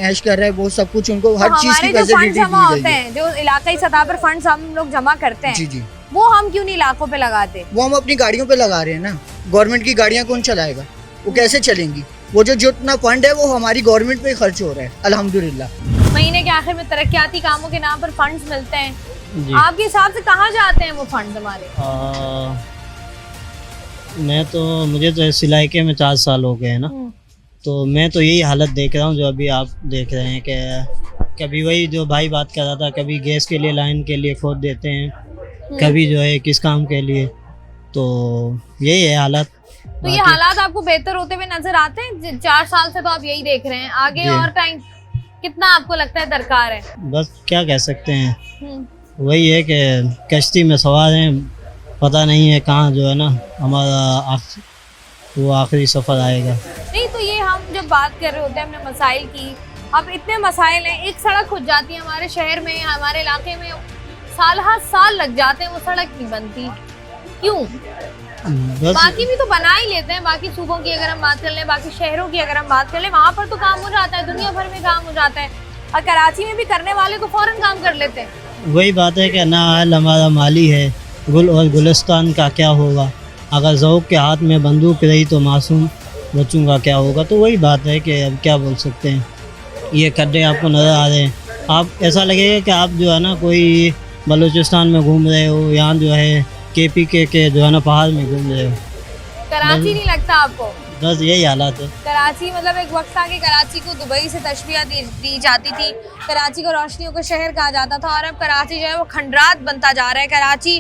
ऐश कर रहा है, बहुत सब कुछ उनको हर चीज की फैसिलिटी जमा होते हैं, जो इलाकाई सतह पर फंड्स हम लोग जमा करते हैं, जी जी, वो हम क्यों नहीं इलाकों पे लगाते? वो हम अपनी गाड़ियों पे लगा रहे हैं ना। गवर्नमेंट की गाड़ियाँ कौन चलाएगा, वो कैसे चलेंगी? वो जो जितना फंड है वो हमारी गवर्नमेंट पे खर्च हो रहा है अल्हम्दुलिल्लाह। महीने के आखिर में तरक्याती कामों के नाम पर फंड्स मिलते हैं, आपके हिसाब से कहाँ जाते हैं वो फंड्स हमारे? मुझे तो इस इलाके में 4 साल हो गए हैं ना, तो मैं तो यही हालत देख रहा हूँ जो अभी आप देख रहे हैं कि कभी वही जो भाई बात कर रहा था, कभी गैस के लिए लाइन के लिए खोद देते हैं, कभी जो है किस काम के लिए, तो यही है हालत। तो ये हालात आपको बेहतर होते हुए नजर आते हैं? 4 साल से तो आप यही देख रहे हैं, आगे और टाइम कितना आपको लगता है दरकार है? बस क्या कह सकते हैं, वही है कि कश्ती में सवार हैं, पता नहीं है कहाँ जो है ना हमारा वो आखिरी सफ़र आएगा। नहीं तो ये हम जब बात कर रहे होते हैं हमने मसाइल की, अब इतने मसाइल हैं, एक सड़क खुद जाती है हमारे शहर में, हमारे इलाके में साल लग जाते हैं, वो सड़क नहीं बनती, क्यों? बाकी भी तो बना ही लेते हैं, बाकी सूबों की अगर हम बात कर लें, बाकी शहरों की अगर हम बात कर लें, वहाँ पर तो काम हो जाता है, दुनिया भर में काम हो जाता है, और कराची में भी करने वाले तो फौरन काम कर लेते हैं। वही बात है कि ना हाल हमारा माली है, गुल और गुलिस्तान का क्या होगा, अगर ज़ौक़ के हाथ में बंदूक रही तो मासूम बच्चों का क्या होगा। तो वही बात है कि अब क्या बोल सकते हैं, ये खड्डे आपको नज़र आ रहे हैं, आप ऐसा लगेगा कि आप जो है ना कोई बलूचिस्तान में घूम रहे हो, यहाँ जो है KPK के जो है ना पहाड़ में घूम रहे हो। कराची नहीं लगता आपको? बस यही हालात है। कराची मतलब एक वक्त था कि कराची को दुबई से तशबीह दी जाती थी, कराची को रोशनियों का शहर कहा जाता था, और अब कराची जो है वो खंडरात बनता जा रहा है। कराची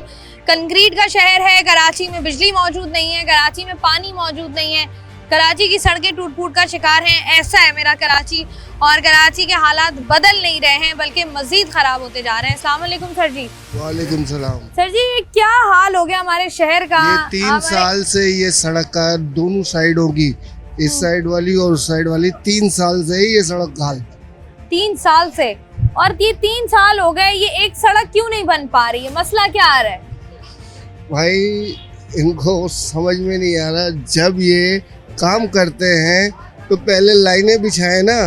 कंक्रीट का शहर है, कराची में बिजली मौजूद नहीं है, कराची में पानी मौजूद नहीं है, कराची की सड़कें टूट फूट का शिकार हैं। ऐसा है मेरा कराची, और कराची के हालात बदल नहीं रहे हैं बल्कि मजीद खराब होते जा रहे हैं। अस्सलाम वालेकुम सर जी। वालेकुम सलाम। सर जी, ये क्या हाल हो गया हमारे शहर का? ये 3 साल से ये सड़क का दोनों साइड होगी, इस साइड वाली और उस साइड वाली, 3 साल से ही ये सड़क का हाल। 3 साल से और ये 3 साल हो गए, ये एक सड़क क्यों नहीं बन पा रही है? मसला क्या आ रहा है? भाई इनको समझ में नहीं आ रहा, जब ये काम करते हैं तो पहले लाइनें बिछाए ना।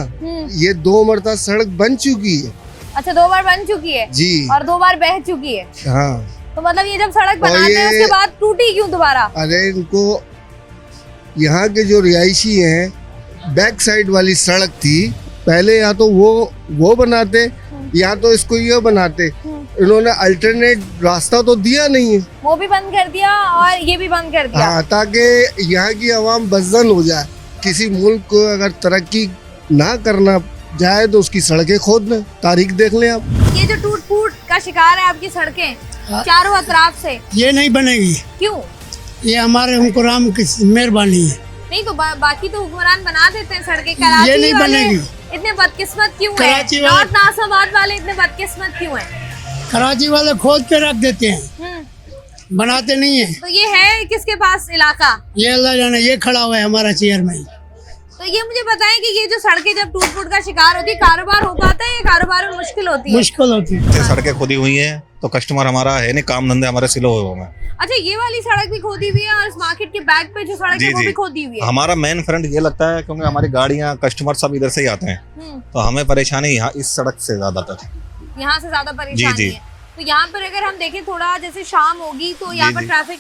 ये 2 मरतबा सड़क बन चुकी है। अच्छा, 2 बार बन चुकी है जी, और 2 बार बह चुकी है। हाँ, तो मतलब ये जब सड़क बनाते हैं उसके बाद टूटी क्यों दोबारा? अरे इनको यहाँ के जो रिहायशी हैं, बैक साइड वाली सड़क थी पहले, या तो वो बनाते या तो इसको ये बनाते। इन्होंने अल्टरनेट रास्ता तो दिया नहीं है, वो भी बंद कर दिया और ये भी बंद कर दिया। हाँ, ताकि यहाँ की आवाम बदजन हो जाए। किसी मुल्क को अगर तरक्की ना करना जाए तो उसकी सड़कें खोद लें, तारीख देख लें आप। ये जो टूट फूट का शिकार है आपकी सड़कें चारों अतराफ से, ये नहीं बनेगी। क्यों? ये हमारे हुक्मरान की मेहरबानी है। नहीं तो बाकी तो हुक्मरान बना देते हैं सड़कें। कराची ये नहीं वाले बनेगी। इतने बदकिस्मत क्यों है? कराची वाले- नॉर्थ नासाबाद वाले इतने बदकिस्मत क्यों है? कराची वाले खोद के रख देते हैं, बनाते नहीं है। तो ये है किसके पास इलाका? ये अल्लाह जाने, ये खड़ा हुआ है हमारा चेयरमैन। तो ये मुझे बताएं कि ये जो सड़कें जब टूट फूट का शिकार होती है, कारोबार हो पाता है या कारोबार में मुश्किल होती है? मुश्किल होती है। सड़कें खुदी हुई हैं तो कस्टमर हमारा है नहीं, काम धंधे हमारे सिलो हुए हैं। अच्छा, ये वाली सड़क भी खोदी हुई है और इस मार्केट के बैक पे जो सड़क है वो भी खोदी हुई है। हमारा मेन फ्रंट ये लगता है क्योंकि हमारी गाड़ियाँ कस्टमर सब इधर से ही आते हैं, तो हमें परेशानी यहाँ इस सड़क से ज्यादातर, यहाँ से ज्यादा परेशानी है। तो यहाँ पर अगर हम देखें थोड़ा जैसे शाम होगी तो यहाँ पर ट्रैफिक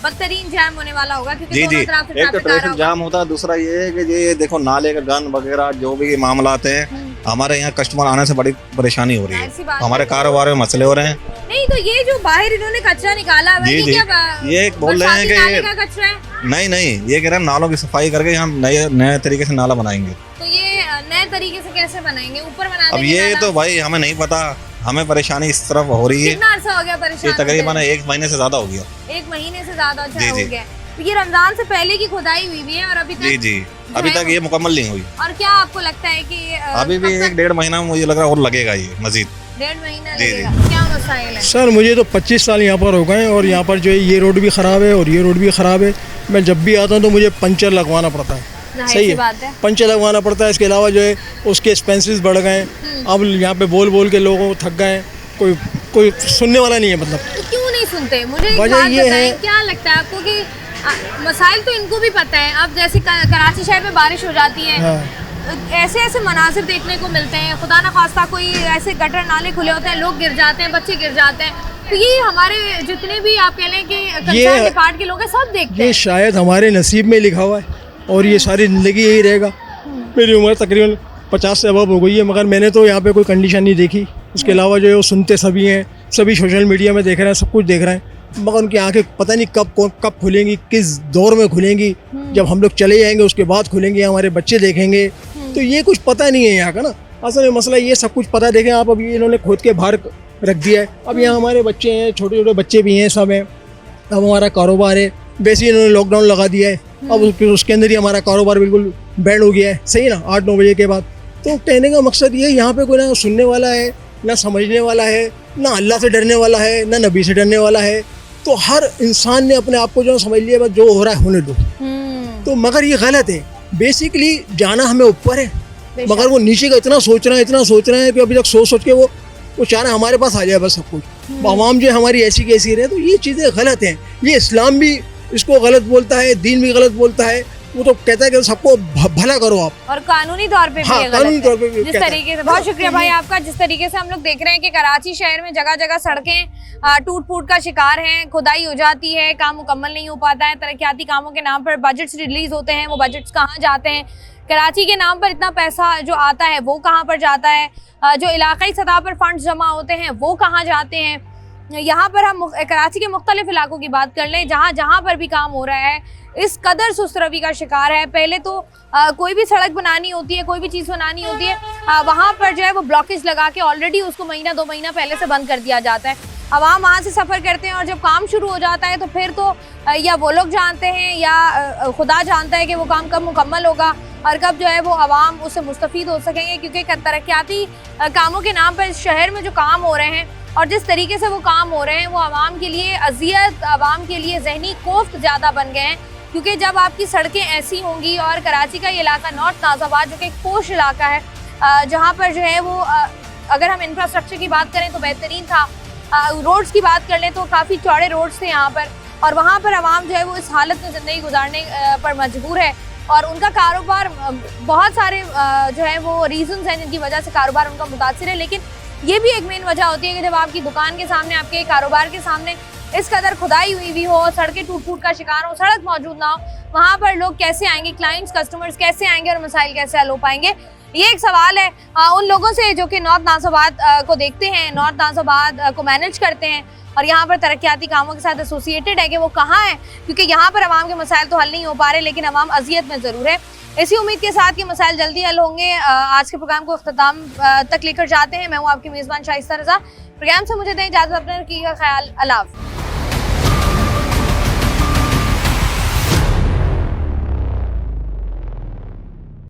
बदतरीन जाम होने वाला होगा, क्योंकि दोनों तरफ से एक तो ट्रैफिक जाम होता है, दूसरा ये है कि ये देखो नाले का गन वगैरह जो भी मामला आते हैं, हमारे यहाँ कस्टमर आने से बड़ी परेशानी हो रही है, हमारे कारोबार में मसले हो रहे हैं। नहीं तो ये जो बाहर इन्होंने कचरा निकाला हुआ है, ये क्या ये बोल रहे हैं नाले का कि कचरा है? नहीं, ये कह रहे हैं नालों की सफाई करके हम नए तरीके से नाला बनाएंगे। तो ये नए तरीके से कैसे बनाएंगे? ऊपर बना अब ये तो भाई हमें नहीं पता, हमें परेशानी इस तरफ हो रही है। कितना अर्सा हो गया परेशान? ये तकरीबन 1 महीने से ज्यादा हो गया। 1 महीने से ज्यादा अच्छा हो गया। तो ये रमजान से पहले की खुदाई हुई है और अभी तक जी अभी तक ये मुकम्मल नहीं हुई। और क्या आपको लगता है कि अभी भी 1-1.5 महीना में मुझे लग रहा है और लगेगा ये मजीद। 1.5 महीना लगेगा? क्या मसाइल है? सर मुझे तो 25 साल यहाँ पर हो गए और यहाँ पर जो है ये रोड भी ख़राब है और ये रोड भी ख़राब है। मैं जब भी आता हूँ तो मुझे पंचर लगवाना पड़ता है। सही है, पंचर लगवाना पड़ता है। इसके अलावा जो है उसके एक्सपेंसेस बढ़ गए। अब यहाँ पे बोल के लोगों को थक गए, कोई सुनने वाला नहीं है। मतलब तो क्यों नहीं सुनते? मुझे एक वजह बात ये बताएं, है, क्या लगता है आपको कि मसाइल तो इनको भी पता है। अब जैसे कराची शहर में बारिश हो जाती है, ऐसे मनाजिर देखने को मिलते हैं, खुदा ना खास्ता कोई ऐसे गटर नाले खुले होते हैं, लोग गिर जाते हैं, बच्चे गिर जाते हैं। तो ये हमारे जितने भी आप कह लें कि कंसर्न डिपार्टमेंट के लोग हैं, सब देखते हैं। ये शायद हमारे नसीब में लिखा हुआ है और ये सारी ज़िंदगी यही रहेगा। मेरी उम्र तकरीबन 50 से अबव हो गई है, मगर मैंने तो यहाँ पे कोई कंडीशन नहीं देखी। उसके अलावा जो है वो सुनते सभी हैं, सभी सोशल मीडिया में देख रहे हैं, सब कुछ देख रहे हैं, मगर उनकी आंखें पता नहीं कब खुलेंगी, किस दौर में खुलेंगी। जब हम लोग चले जाएंगे उसके बाद खुलेंगे, हमारे बच्चे देखेंगे। तो ये कुछ पता नहीं है यहाँ का ना। असल में मसला ये सब कुछ पता देखें आप। अभी इन्होंने खोद के बाहर रख दिया है। अब यहाँ हमारे बच्चे हैं, छोटे छोटे बच्चे भी हैं, सब हैं। अब हमारा कारोबार है, वैसे ही इन्होंने लॉकडाउन लगा दिया है। अब उसके अंदर ही हमारा कारोबार बिल्कुल बैंड हो गया है, सही ना, 8-9 बजे के बाद। तो कहने का मकसद ये, यहाँ पे कोई ना सुनने वाला है, ना समझने वाला है, ना अल्लाह से डरने वाला है, ना नबी से डरने वाला है। तो हर इंसान ने अपने आप को जो समझ लिया, बस जो हो रहा है होने दो। तो मगर ये गलत है। बेसिकली जाना हमें ऊपर है, मगर वो नीचे का इतना सोच रहे हैं कि अभी तक सोच के वो चाह रहे हैं हमारे पास आ जाए बस सब कुछ। आवाम जो हमारी ऐसी की ऐसी रहे। तो ये चीज़ें गलत हैं। ये इस्लाम भी इसको गलत बोलता है, दीन भी गलत बोलता है। वो तो कहता है कि सबको भला करो आप, और कानूनी तौर पे भी हाँ, ये कानूनी तौर पे भी जिस तरीके से। बहुत शुक्रिया भाई आपका। जिस तरीके से हम लोग देख रहे हैं कि कराची शहर में जगह जगह सड़कें टूट फूट का शिकार हैं, खुदाई हो जाती है, काम मुकम्मल नहीं हो पाता है, तरक्याती कामों के नाम पर बजट्स रिलीज होते हैं, वो बजट्स कहाँ जाते हैं, कराची के नाम पर इतना पैसा जो आता है वो कहाँ पर जाता है, जो इलाकाई सतह पर फंड्स जमा होते हैं वो कहाँ जाते हैं। यहाँ पर हम कराची के मुख्तलिफ इलाकों की बात कर लें, जहाँ पर भी काम हो रहा है, इस कदर सुस्त रवि का शिकार है। पहले तो कोई भी सड़क बनानी होती है, कोई भी चीज़ बनानी होती है, वहाँ पर जो है वो ब्लॉकेज लगा के ऑलरेडी उसको 1-2 महीना पहले से बंद कर दिया जाता है। आवाम वहाँ से सफ़र करते हैं और जब काम शुरू हो जाता है तो फिर तो या वो लोग जानते हैं या खुदा जानता है कि वो काम कब मुकम्मल होगा और कब जो है वो आवाम उससे मुस्तफ़ीद हो सकेंगे। क्योंकि तरक्याती कामों के नाम पर शहर में जो काम हो रहे हैं और जिस तरीके से वो काम हो रहे हैं, वो आवाम के लिए अजियत, आवाम के लिए जहनी कोफ्त ज़्यादा बन गए हैं। क्योंकि जब आपकी सड़कें ऐसी होंगी, और कराची का ये इलाका नॉर्थ नाज़ाबाद जो कि एक पोश इलाका है, जहाँ पर जो है वो अगर हम इंफ्रास्ट्रक्चर की बात करें तो बेहतरीन था। रोड्स की बात कर लें तो काफ़ी चौड़े रोड्स थे यहाँ पर, और वहाँ पर आवाम जो है वो इस हालत में ज़िंदगी गुजारने पर मजबूर है, और उनका कारोबार बहुत सारे जो है वो रीजंस हैं जिनकी वजह से कारोबार उनका मुतासिर है। लेकिन ये भी एक मेन वजह होती है कि जब आपकी दुकान के सामने, आपके कारोबार के सामने इस कदर खुदाई हुई हो, सड़कें टूट फूट का शिकार हो, सड़क मौजूद ना हो, वहाँ पर लोग कैसे आएंगे, क्लाइंट्स कस्टमर्स कैसे आएंगे और मसाइल कैसे हल हो पाएंगे, ये एक सवाल है उन लोगों से जो कि नॉर्थ नाज़िबाद को देखते हैं, नॉर्थ नाज़िबाद को मैनेज करते हैं और यहाँ पर तरक्याती कामों के साथ एसोसिएटेड है, कि वो कहाँ हैं, क्योंकि यहाँ पर आवाम के मसाइल तो हल नहीं हो पा रहे, लेकिन आवाम अजियत में ज़रूर है। इसी उम्मीद के साथ कि मसाइल जल्दी हल होंगे, आज के प्रोग्राम को अख्ताम तक लेकर जाते हैं। मैं हूँ आपकी मेज़बान शाइस्ता रज़ा। प्रोग्राम से मुझे दें इजाज़त, अपना रखिएगा ख्याल। अल्लाह हाफ़िज़।